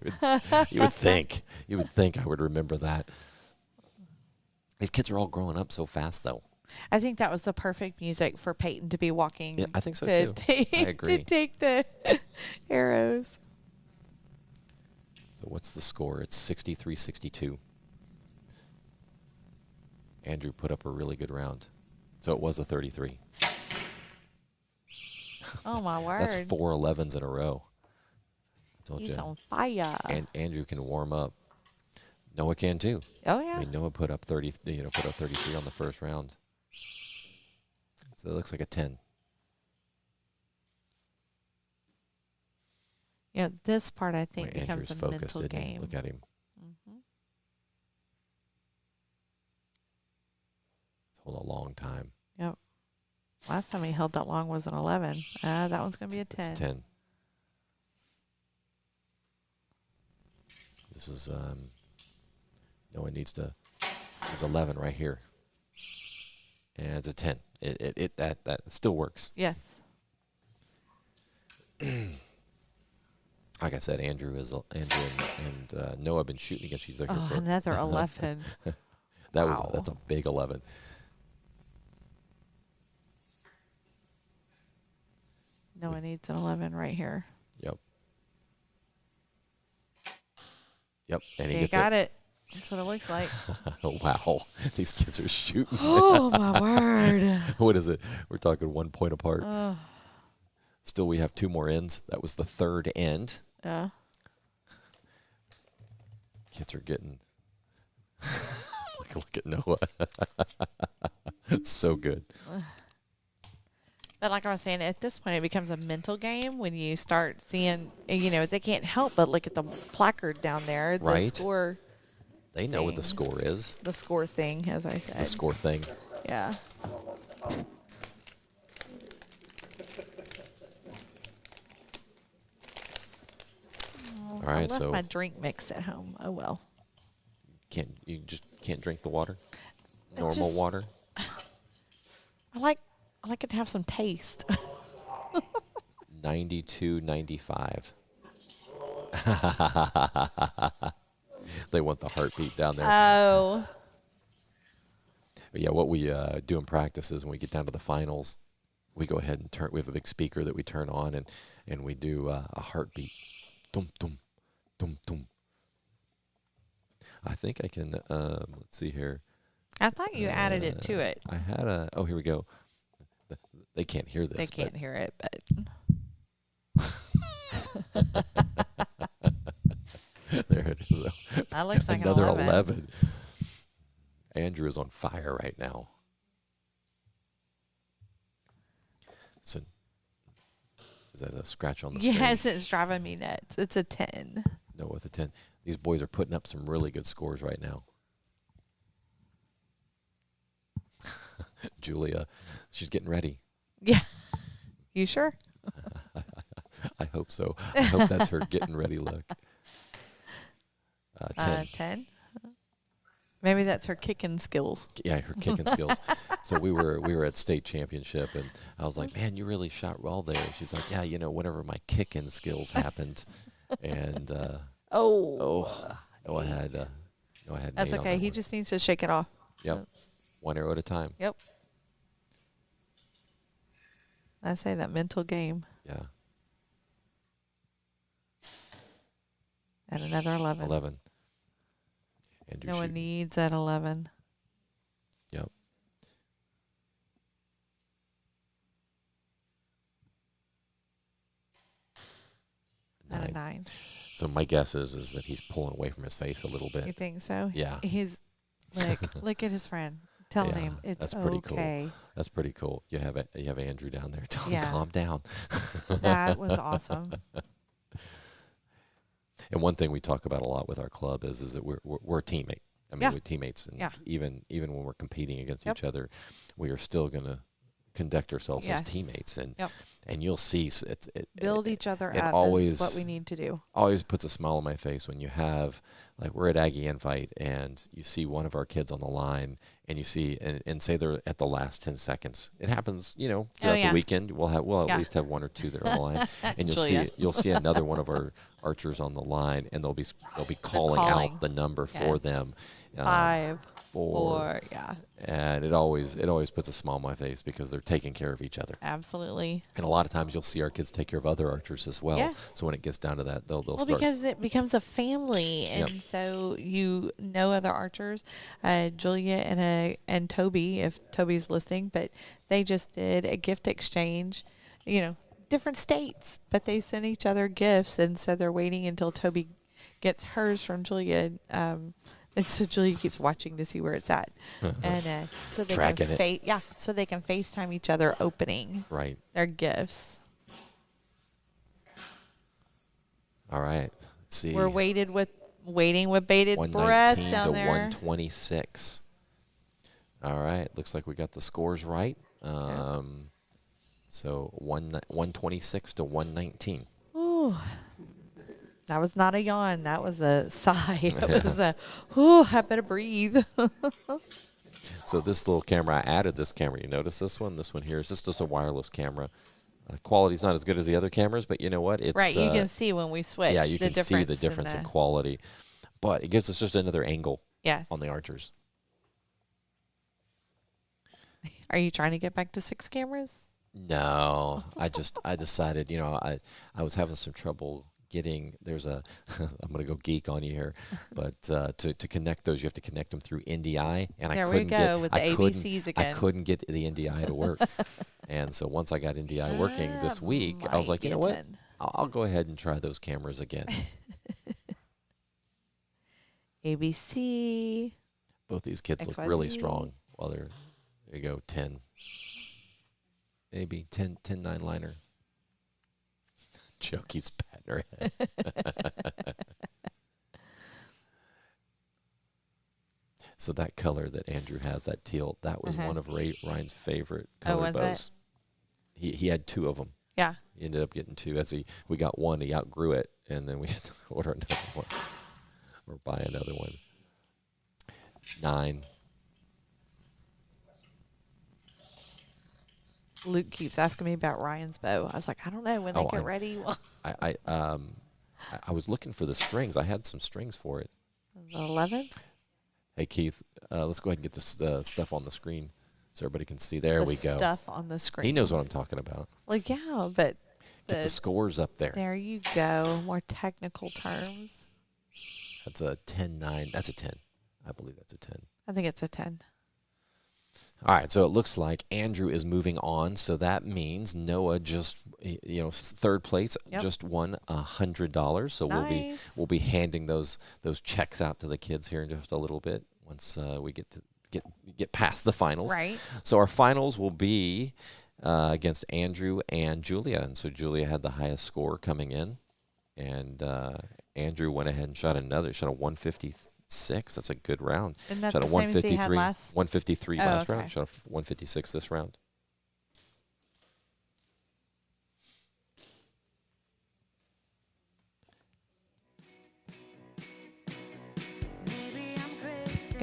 You would think I would remember that. These kids are all growing up so fast, though. I think that was the perfect music for Peyton to be walking. Yeah, I think so to too. Take, I agree. To take the arrows. So what's the score? It's 63-62. Andrew put up a really good round. So it was a 33. Oh, my word. That's 4 11s in a row. Told He's you. on fire. And Andrew can warm up. Noah can too. Oh, yeah. I mean, Noah put up 33 on the first round. So it looks like a 10. You know, this part, I think, Boy, becomes Andrew's a focused, mental isn't he? game. Look at him. Mhm. It's hold a long time. Yep. Last time he held that long was an 11. That one's going to be a 10. It's 10. This is Noah needs 11 right here. And it's a 10. That still works. Yes. Like I said, Andrew and Noah have been shooting against each other Oh, for another 11. Wow. that's a big 11. Noah needs an 11 right here. Yep, and he You gets got it. That's what it looks like. Wow, these kids are shooting. Oh, my word. What is it? We're talking 1 point apart. Oh, Still, we have 2 more ends. That was the third end. yeah. Kids are getting. Look at Noah. So good. But like I was saying, at this point, it becomes a mental game when you start seeing, they can't help but look at the placard down there. The Right. score. They know what the Thing. score is. The score thing, as I said. The score thing. Yeah. All I right, left so my drink mix at home. Oh, well. you just can't drink the water. It Normal just- water. I like it to have some taste. 92-95. They want the heartbeat down there. Oh. But yeah, what we do in practice is when we get down to the finals, we go ahead and turn. We have a big speaker that we turn on, and we do a heartbeat. Dum dum, dum dum. I think I can. Let's see here. I thought you added it to it. I had a. Oh, here we go. They can't hear this. They can't hear it, but There it is. that looks like Another an 11. Andrew is on fire right now. So, is that a scratch on the screen? Yes, it's driving me nuts. It's a 10. No, with a 10. These boys are putting up some really good scores right now. Julia, she's getting ready. Yeah. You sure? I hope so. I hope that's her getting ready look. 10. 10. Maybe that's her kicking skills. Yeah, her kicking skills. So we were at state championship, and I was like, "Man, you really shot well there." And she's like, "Yeah, whenever my kicking skills happened," and I had That's Nate on okay. that He one. just needs to shake it off. Yep, one arrow at a time. Yep. I say that mental game. Yeah, At another 11. 11. Andrew No one shooting. needs at 11. Yep. At a 9. So my guess is that he's pulling away from his face a little You bit. think so? Yeah. He's like, look at his friend. Tell Yeah, him it's that's pretty cool. okay. That's pretty cool. You have Andrew down there. Tell him Yeah. calm down. That was awesome. And one thing we talk about a lot with our club is that we're a teammate. I mean, Yeah. we're teammates, and Yeah. even when we're competing against Yep. each other, we are still going to conduct ourselves as Yes. teammates. And Yep. and you'll see Build each other it up always- is what we need to do. always puts a smile on my face when you have, like, we're at Aggie Invite and you see one of our kids on the line, and you see and say they're at the last 10 seconds. It happens, throughout yeah. the weekend. We'll at Yeah. least have one or two that are on the line, and Julia. you'll see another one of our archers on the line, and they'll be calling calling. out the number for Yes. them. 5, 4, 4. Yeah, and it always puts a smile on my face because they're taking care of each other. absolutely. And a lot of times you'll see our kids take care of other archers as well. Yes. So when it gets down to that, they'll Well, start. because it becomes a family, Yep. and so you know other archers. Julia and Toby, if Toby's listening, but they just did a gift exchange. Different states, but they send each other gifts, and so they're waiting until Toby gets hers from Julia. And so Julia keeps watching to see where it's at, and so they Tracking can it. so they can FaceTime each other opening Right. their gifts. All right. Let's see. We're waiting with bated breath 119 down to there. 126. All right. Looks like we got the scores right. So 126 to 119. Ooh, that was not a yawn. That was a sigh. That was a, ooh, I better breathe. So this little camera, I added this camera. You notice this one? This one here is just a wireless camera. Quality's not as good as the other cameras, but you know what? It's Right, you can see when we switch. yeah, you the can see the difference difference in quality. But it gives us just another angle Yes. on the archers. Are you trying to get back to 6 cameras? No, I decided, I was having some trouble getting, I'm going to go geek on you here, but to connect those, you have to connect them through NDI, and There I we couldn't go, with the ABCs I again. couldn't get the NDI to work. And so once I got NDI working this week, I was might like, you be know a what? 10. I'll go ahead and try those cameras again. ABC. Both these kids look XYZ. really strong. Well, there you go, 10. Maybe 10 9-liner. Joe keeps patting her head. So that color that Andrew has, that teal, that was one of Ryan's favorite Oh, colored was bows. He had 2 of them. Yeah. He ended up getting 2. We got one, he outgrew it, and then we had to order another one or buy another one. 9. Luke keeps asking me about Ryan's bow. I was like, I don't know. When they get I- ready, well, I was looking for the strings. I had some strings for it. 11? Hey Keith, let's go ahead and get this stuff on the screen so everybody can see. There we go. Stuff on the screen. He knows what I'm talking about. Well, yeah, but Get the scores up there. there you go. More technical terms. That's a 10-9. That's a 10. I believe that's a 10. I think it's a 10. All right, so it looks like Andrew is moving on. So that means Noah just, third place, Yep. just won $100. So Nice. we'll be handing those checks out to the kids here in just a little bit once we get past the finals. Right. So our finals will be against Andrew and Julia, and so Julia had the highest score coming in, and Andrew went ahead and shot a 156. That's a good round. Isn't that Shot the a same as he had 153. last? 153 Oh, last okay. round. Shot a 156 this round.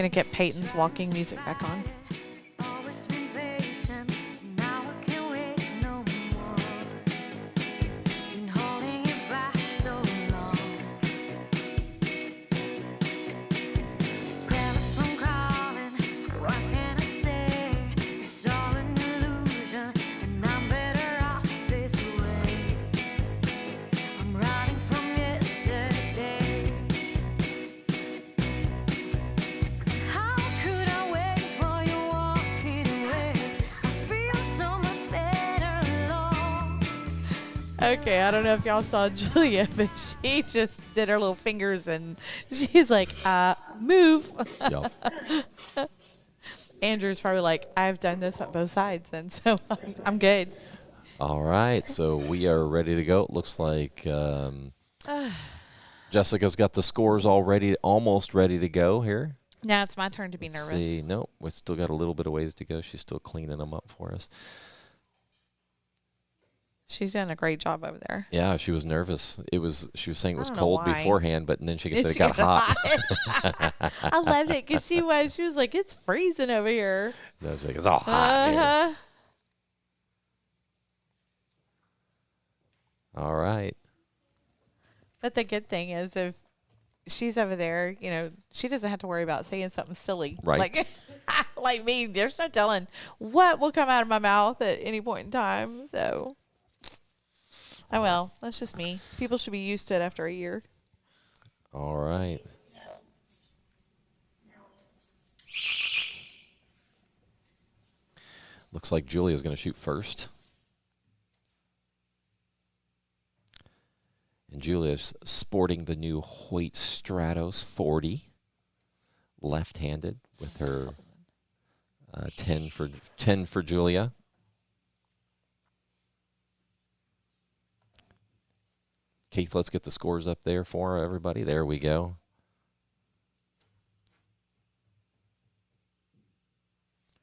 Gonna get Peyton's walking music back on. Always been patient, now I can't wait no more. Been holding it back so long. Telephone calling, what can I say? It's all an illusion, and I'm better off this way. I'm running from yesterday. How could I wait while you're walking away? I feel so much better alone. Okay, I don't know if y'all saw Julia, but she just did her little fingers and she's like, move. Yep. Andrew's probably like, I've done this on both sides, and so I'm good. All right, so we are ready to go. It looks like Jessica's got the scores almost ready to go here. Now it's my turn to be Let's nervous. see. Nope, we've still got a little bit of ways to go. She's still cleaning them up for us. She's done a great job over there. Yeah, she was nervous. She was saying it was I don't know cold why. beforehand, but then she said it She got hot. I loved it because she was like, it's freezing over here. And I was like, it's all hot. in here. Uh-huh. All right. But the good thing is if she's over there, she doesn't have to worry about saying something silly. Right. Like me, there's no telling what will come out of my mouth at any point in time. So, oh well, that's just me. People should be used to it after a year. All right. Looks like Julia's going to shoot first. And Julia's sporting the new Hoyt Stratos 40, left-handed with her 10 for Julia. Keith, let's get the scores up there for everybody. There we go.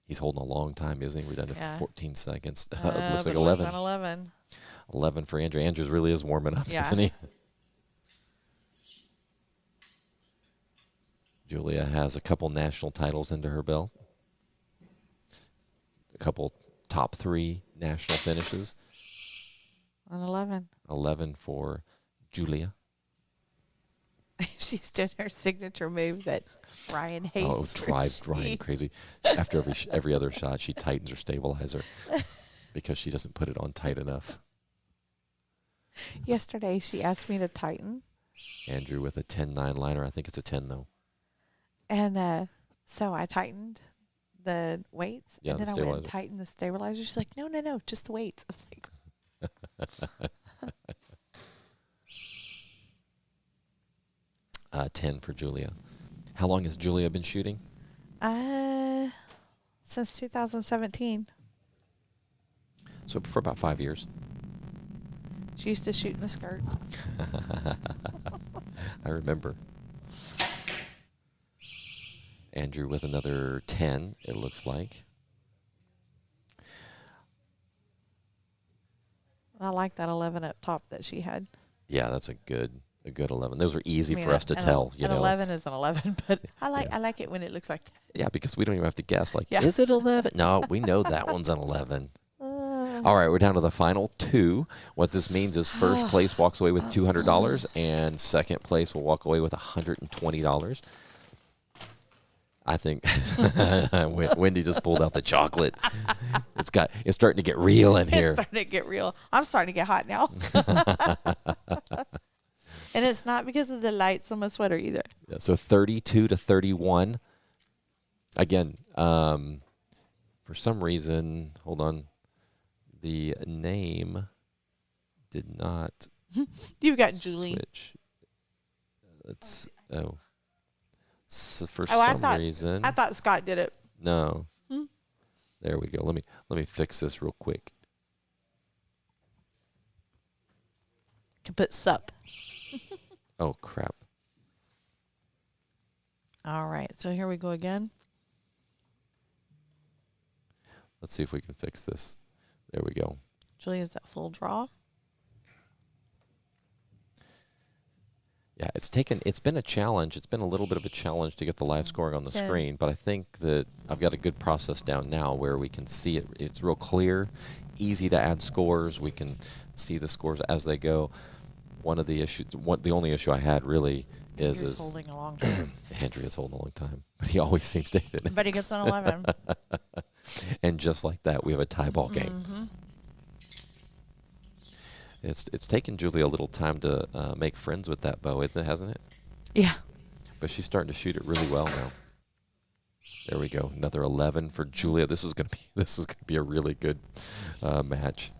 He's holding a long time, isn't he? We're down to 14 seconds. Looks like 11. 11. 11 for Andrew. Andrews really is warming up, Yeah. isn't he? Julia has a couple national titles under her belt. A couple top 3 national finishes. On 11. 11 for Julia. She's doing her signature move that Ryan hates. Oh, drives Ryan crazy. After every other shot, she tightens her stabilizer because she doesn't put it on tight enough. Yesterday, she asked me to tighten. Andrew with a 10-9 liner. I think it's a 10, though. And so I tightened the weights. Yeah, and the then I went and stabilizer. tightened the stabilizer. She's like, no, just the weights. I was like, 10 for Julia. How long has Julia been shooting? since 2017. So for about 5 years. She used to shoot in the skirt. I remember. Andrew with another 10, it looks like. I like that 11 up top that she had. Yeah, that's a good 11. Those are easy for us to tell. An 11 is an 11, but I like it when it looks like that. Yeah, because we don't even have to guess. Like, Yeah. is it 11? No, we know that one's an 11. All right, we're down to the final 2. What this means is first place walks away with $200, and second place will walk away with $120. I think Wendy just pulled out the chocolate. It's starting to get real in here. It's starting to get real. I'm starting to get hot now. And it's not because of the lights on my sweater either. Yeah, so 32 to 31. Again, for some reason, hold on, the name did not You've got Julie. switch. Let's So for I some reason, I thought Scott did it. no. There we go. Let me fix this real quick. Can put sup. Oh crap! All right, so here we go again. Let's see if we can fix this. There we go. Julia's at full draw. Yeah, it's been a challenge. It's been a little bit of a challenge to get the live scoring on the screen, but I think that I've got a good process down now where we can see it. It's real clear, easy to add scores. We can see the scores as they go. One of the issues, the only issue I had really is holding a long time. Andrea's holding a long time, but he always seems to hit it. But he gets an 11. And just like that, we have a tie ball game. Mm-hmm. It's taken Julia a little time to make friends with that bow, hasn't it? Yeah. But she's starting to shoot it really well now. There we go. Another 11 for Julia. This is gonna be a really good match.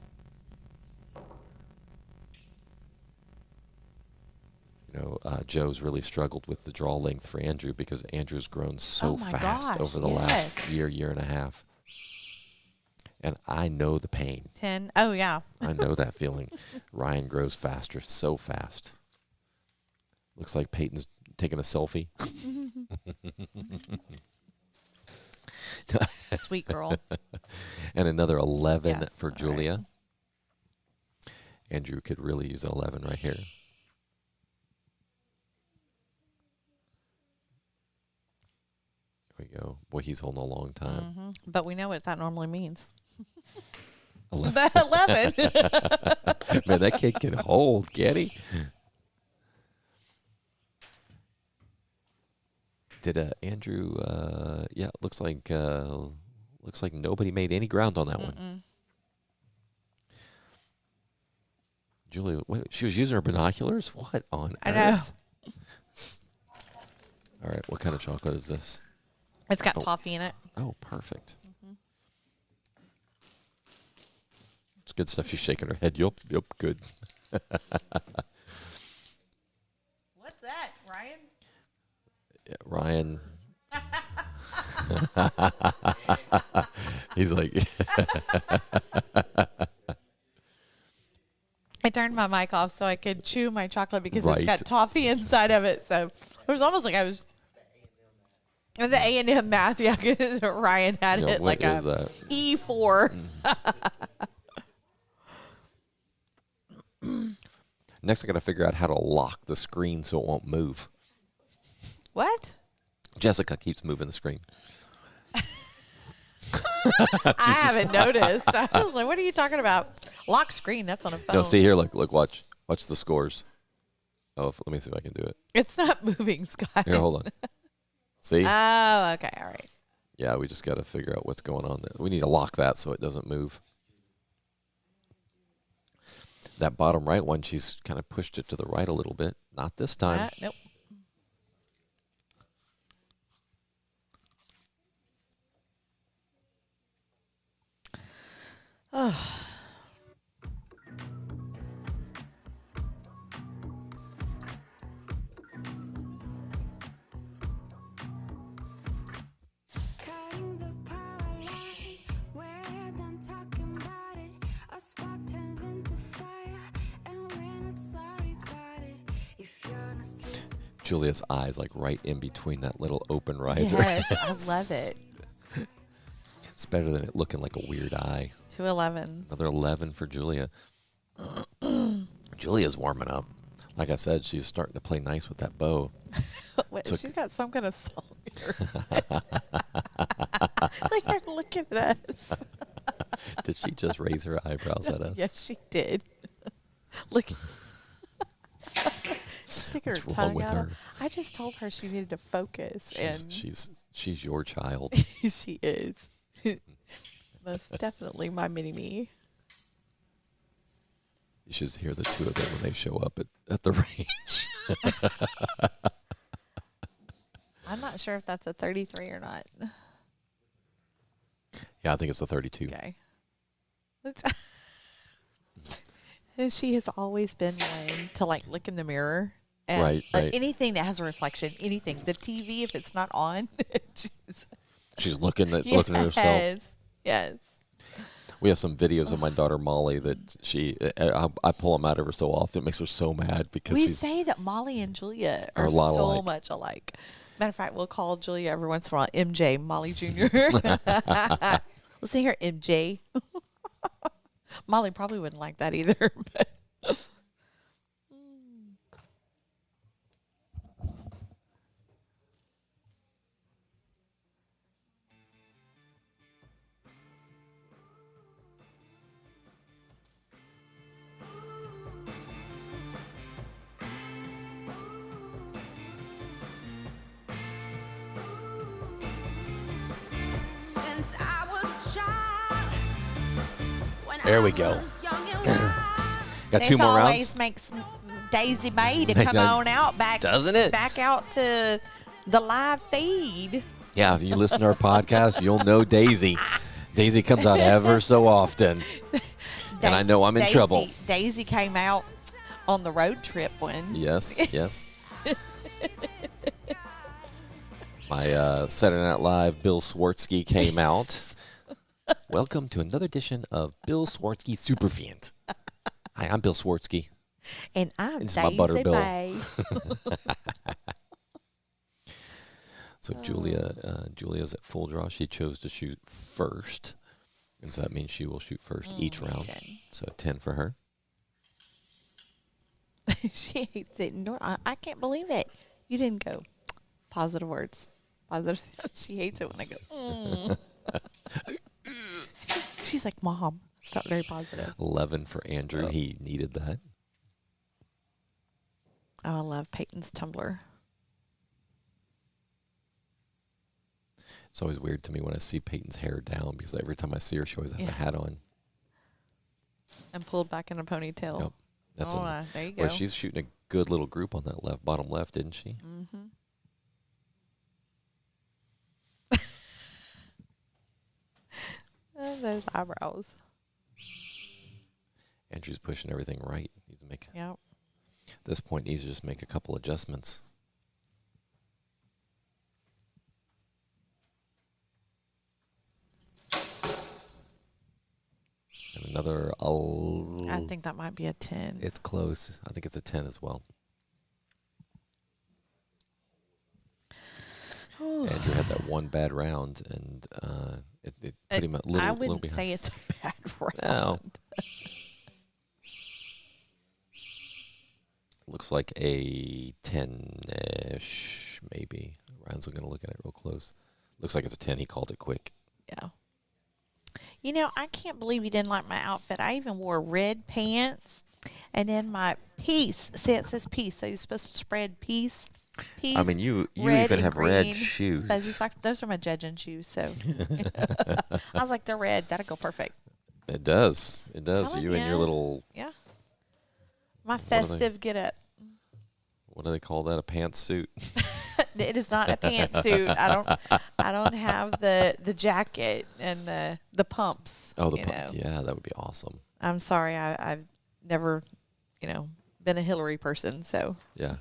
You know, Joe's really struggled with the draw length for Andrew because Andrew's grown so fast over the last year and a half. And I know the pain. 10. Oh, yeah. I know that feeling. Ryan grows faster, so fast. Looks like Peyton's taking a selfie. Sweet girl. And another 11 Yes, for Julia. Right. Andrew could really use an 11 right here. There we go. Boy, he's holding a long time. Mm-hmm. But we know what that normally means. 11. That 11. Man, that kid can hold, can't he? Did Andrew? Yeah, looks like nobody made any ground on that one. Julia, wait, she was using her binoculars. What on I know. earth? All right, what kind of chocolate is this? It's got toffee in it. Oh, perfect. It's good stuff. She's shaking her head. Yup, good. What's that, Ryan? Yeah, Ryan. He's like. I turned my mic off so I could chew my chocolate because Right. it's got toffee inside of it. So it was almost like I was. The A&M math, yeah, because Ryan had it what like a is that? E4. Next, I got to figure out how to lock the screen so it won't move. What? Jessica keeps moving the screen. I haven't noticed. I was like, what are you talking about? Lock screen, that's on a phone. No, see here, look, watch the scores. Oh, let me see if I can do it. It's not moving, Scott. Here, hold on. See? Oh, okay, all right. Yeah, we just got to figure out what's going on there. We need to lock that so it doesn't move. That bottom right one, she's kind of pushed it to the right a little bit. Not this time. Nope. Oh. Cutting the power lines, we're done talking about it. A spark turns into fire, and we're not sorry about it. If you're not sleeping, Julia's eyes like right in between that little open riser. Yes, I love it. It's better than it looking like a weird eye. 2 11s. Another 11 for Julia. Julia's warming up. Like I said, she's starting to play nice with that bow. Wait, she's got some kind of song in her head. Like, they're looking at us. Did she just raise her eyebrows at us? Yes, she did. Look. Sticking her What's wrong tongue with out. her? I just told her she needed to focus, and She's your child. she is. Most definitely my mini-me. You should hear the two of them when they show up at the range. I'm not sure if that's a 33 or not. Yeah, I think it's the 32. Okay. And she has always been one to like look in the mirror. And Right. anything that has a reflection, anything. The TV, if it's not on, She's looking at herself. Yes. We have some videos of my daughter Molly that I pull them out every so often. It makes her so mad because We she's say that Molly and Julia are a lot so alike. much alike. Matter of fact, we'll call Julia every once in a while MJ, Molly Jr. We'll see her MJ. Molly probably wouldn't like that either. But since I was a child. When There I we go. was young and wild. Got This 2 more always rounds. makes Daisy May to come on out back, Doesn't it? Back out to the live feed. Yeah, if you listen to our podcast, you'll know Daisy. Daisy comes out ever so often. And I know I'm in trouble. Daisy came out on the road trip one. Yes, yes. My Saturday Night Live Bill Swartzky came out. Welcome to another edition of Bill Swartzky Superfan. Hi, I'm Bill Swartzky. And I'm This is my Daisy butter bill. May. So Julia's at full draw. She chose to shoot first. And so that means she will shoot first each round. 10. So 10 for her. She hates it. I can't believe it. You didn't go positive words. Positive. She hates it when I go, She's like, Mom, it's not very positive. 11 for Andrew. He needed that. Oh, I love Peyton's tumbler. It's always weird to me when I see Peyton's hair down because every time I see her, she always has a hat on. And pulled back in a ponytail. Yep. That's there you go. Well, she's shooting a good little group on that bottom left, didn't she? Mm-hmm. Those eyebrows. Andrew's pushing everything right. Needs to make Yep. At this point, needs to just make a couple adjustments. And another. I think that might be a 10. It's close. I think it's a 10 as well. Andrew had that one bad round, and it pretty much I little wouldn't behind. say it's a bad round. No. Looks like a 10-ish, maybe. Ryan's going to look at it real close. Looks like it's a 10. He called it quick. Yeah. You know, I can't believe you didn't like my outfit. I even wore red pants, and then my piece. See, it says piece, so you're supposed to spread piece. I mean, you red even and have red green shoes. fuzzy socks. Those are my judging shoes. So I was like, they're red. That'll go perfect. It does. It does. Telling You and your ya. little, Yeah. My are they? festive get up. what do they call that? A pantsuit? It is not a pantsuit. I don't have the jacket and the pumps. Oh, the you pump. know. Yeah, that would be awesome. I'm sorry. I've never, been a Hillary person. So Yeah.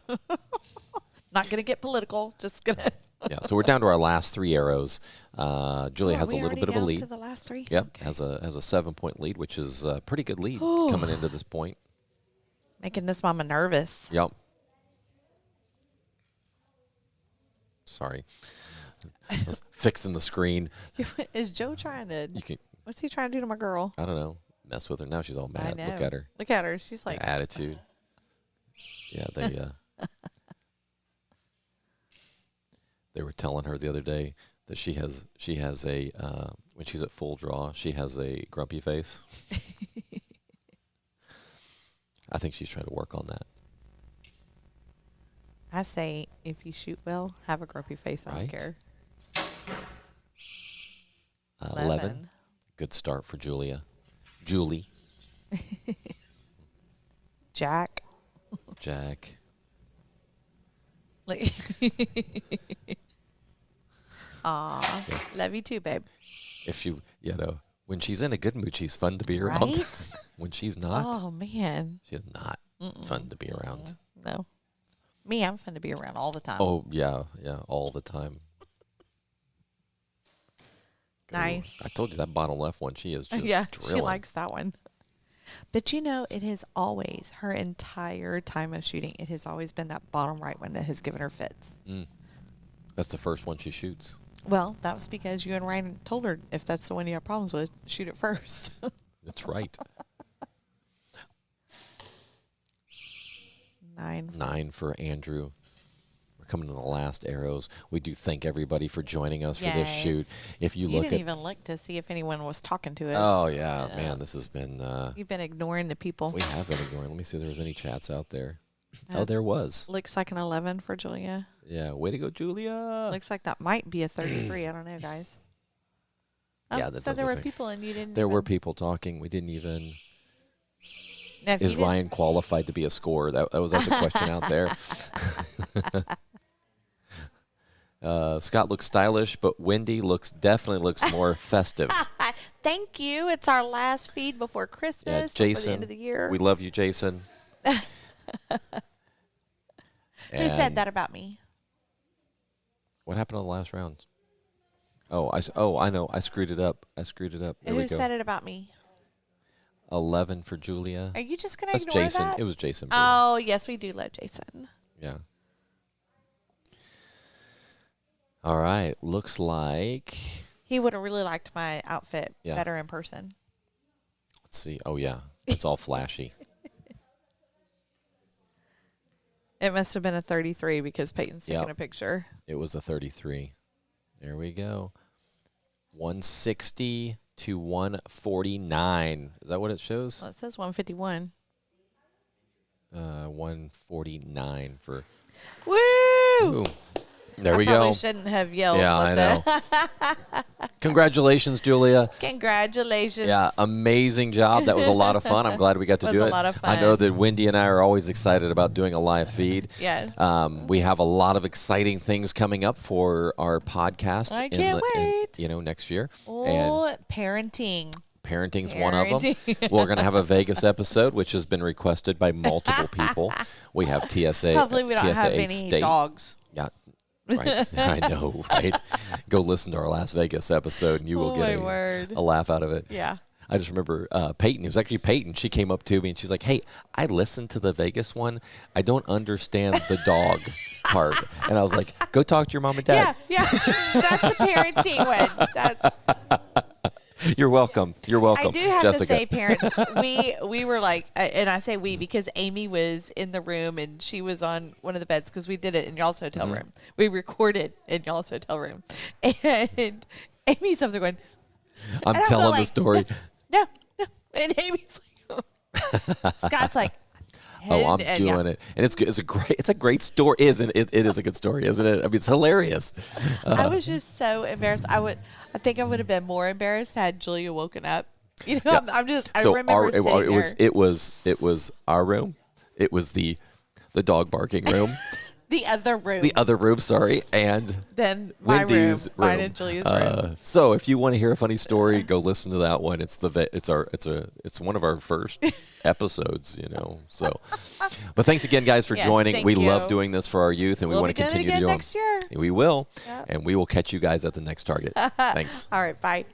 not gonna get political. Just gonna. Yeah. So we're down to our last 3 arrows. Julia has a little bit of a lead. To the last 3. Yep, Okay. has a 7-point lead, which is a pretty good lead coming into this point. Making this mama nervous. Yep. Sorry, I was fixing the screen. Is Joe trying to? You can, What's he trying to do to my girl? I don't know, mess with her now. She's all I mad. know. Look at her, Look at her. She's like. attitude. Yeah, they were telling her the other day that she has a when she's at full draw, she has a grumpy face. I think she's trying to work on that. I say, if you shoot well, have a grumpy face. I Right. don't care. 11. Good start for Julia. Julie. Jack. Jack. Like- Aw. Love you too, babe. If she, when she's in a good mood, she's fun to be around. Right? When she's not, Oh, man. she's not fun to be around. No. Me, I'm fun to be around all the time. Oh, yeah, all the time. Nice. I told you that bottom left one, she is just Yeah, drilling. she likes that one. But it has always, her entire time of shooting, it has always been that bottom right one that has given her fits. That's the first one she shoots. Well, that was because you and Ryan told her if that's the one you have problems with, shoot it first. That's right. 9. 9 for Andrew. We're coming to the last arrows. We do thank everybody for joining us for this shoot. If you You look didn't at, even look to see if anyone was talking to us. oh yeah, man, this has been. You've been ignoring the people. We have been ignoring. Let me see if there was any chats out there. Oh, there was. Looks like an 11 for Julia. Yeah, way to go, Julia. Looks like that might be a 33. I don't know, guys. Yeah, that so does there look were like- people and you didn't. There were even- people talking. We didn't even. Now, if you Is didn't- Ryan qualified to be a scorer? That's a question out there. Scott looks stylish, but Wendy definitely looks more festive. Thank you. It's our last feed before Christmas. Yeah, before Jason. the end of the year. We love you, Jason. Who said And that about me? What happened on the last round? Oh, I know. I screwed it up. There Who we go. said it about me? 11 for Julia. Are you just gonna That's ignore Jason. that? It was Jason. Brewer. Oh yes, we do love Jason. Yeah. All right. Looks like. He would have really liked my outfit Yeah. better in person. Let's see. Oh yeah, it's all flashy. It must have been a 33 because Peyton's taking Yep. a picture. It was a 33. There we go. 160 to 149. Is that what it shows? Well, it says 151. 149 for. Woo! Ooh. There we I probably go. shouldn't have yelled. Yeah, I like know. that. Congratulations, Julia. Congratulations. Yeah, amazing job. That was a lot of fun. I'm glad we got to Was do a it. lot of I know fun. that Wendy and I are always excited about doing a live feed. Yes. We have a lot of exciting things coming up for our podcast. I can't wait. Next year. And Oh, parenting. parenting's one of them. Parenting. We're going to have a Vegas episode, which has been requested by multiple people. We have TSA. Hopefully we don't TSA have any State. dogs. Yeah. Right. I know, right? Go listen to our Las Vegas episode and you will Oh, get my word. a laugh out of it. Yeah. I just remember Peyton. It was actually Peyton. She came up to me and she's like, "Hey, I listened to the Vegas one. I don't understand the dog part." And I was like, "Go talk to your mom and dad." Yeah. That's a parenting one. That's. You're welcome. You're welcome, I do have Jessica. to say, parents, we were like, and I say we because Amy was in the room and she was on one of the beds because we did it in y'all's hotel room. We recorded in y'all's hotel room, and Amy's up there going, I'm and I'm telling the like, story. no, and Amy's like, Scott's like, Oh, I'm and doing yeah. it, and it's a great story, isn't it? It is a good story, isn't it? I mean, it's hilarious. I was just so embarrassed. I think I would have been more embarrassed had Julia woken up. You know, Yeah. I'm just. So I remember sitting there. it was our room. It was the dog barking room. The other room. The other room, sorry, and then my Wendy's room. Mine and Julia's room. So if you want to hear a funny story, go listen to that one. It's one of our first episodes, So, but thanks again, guys, for Yes, joining. thank We you. love doing this for our youth, and we We'll want be to doing it continue to again do next year. We will, Yep. and we will catch you guys at the next target. Thanks. All right, bye.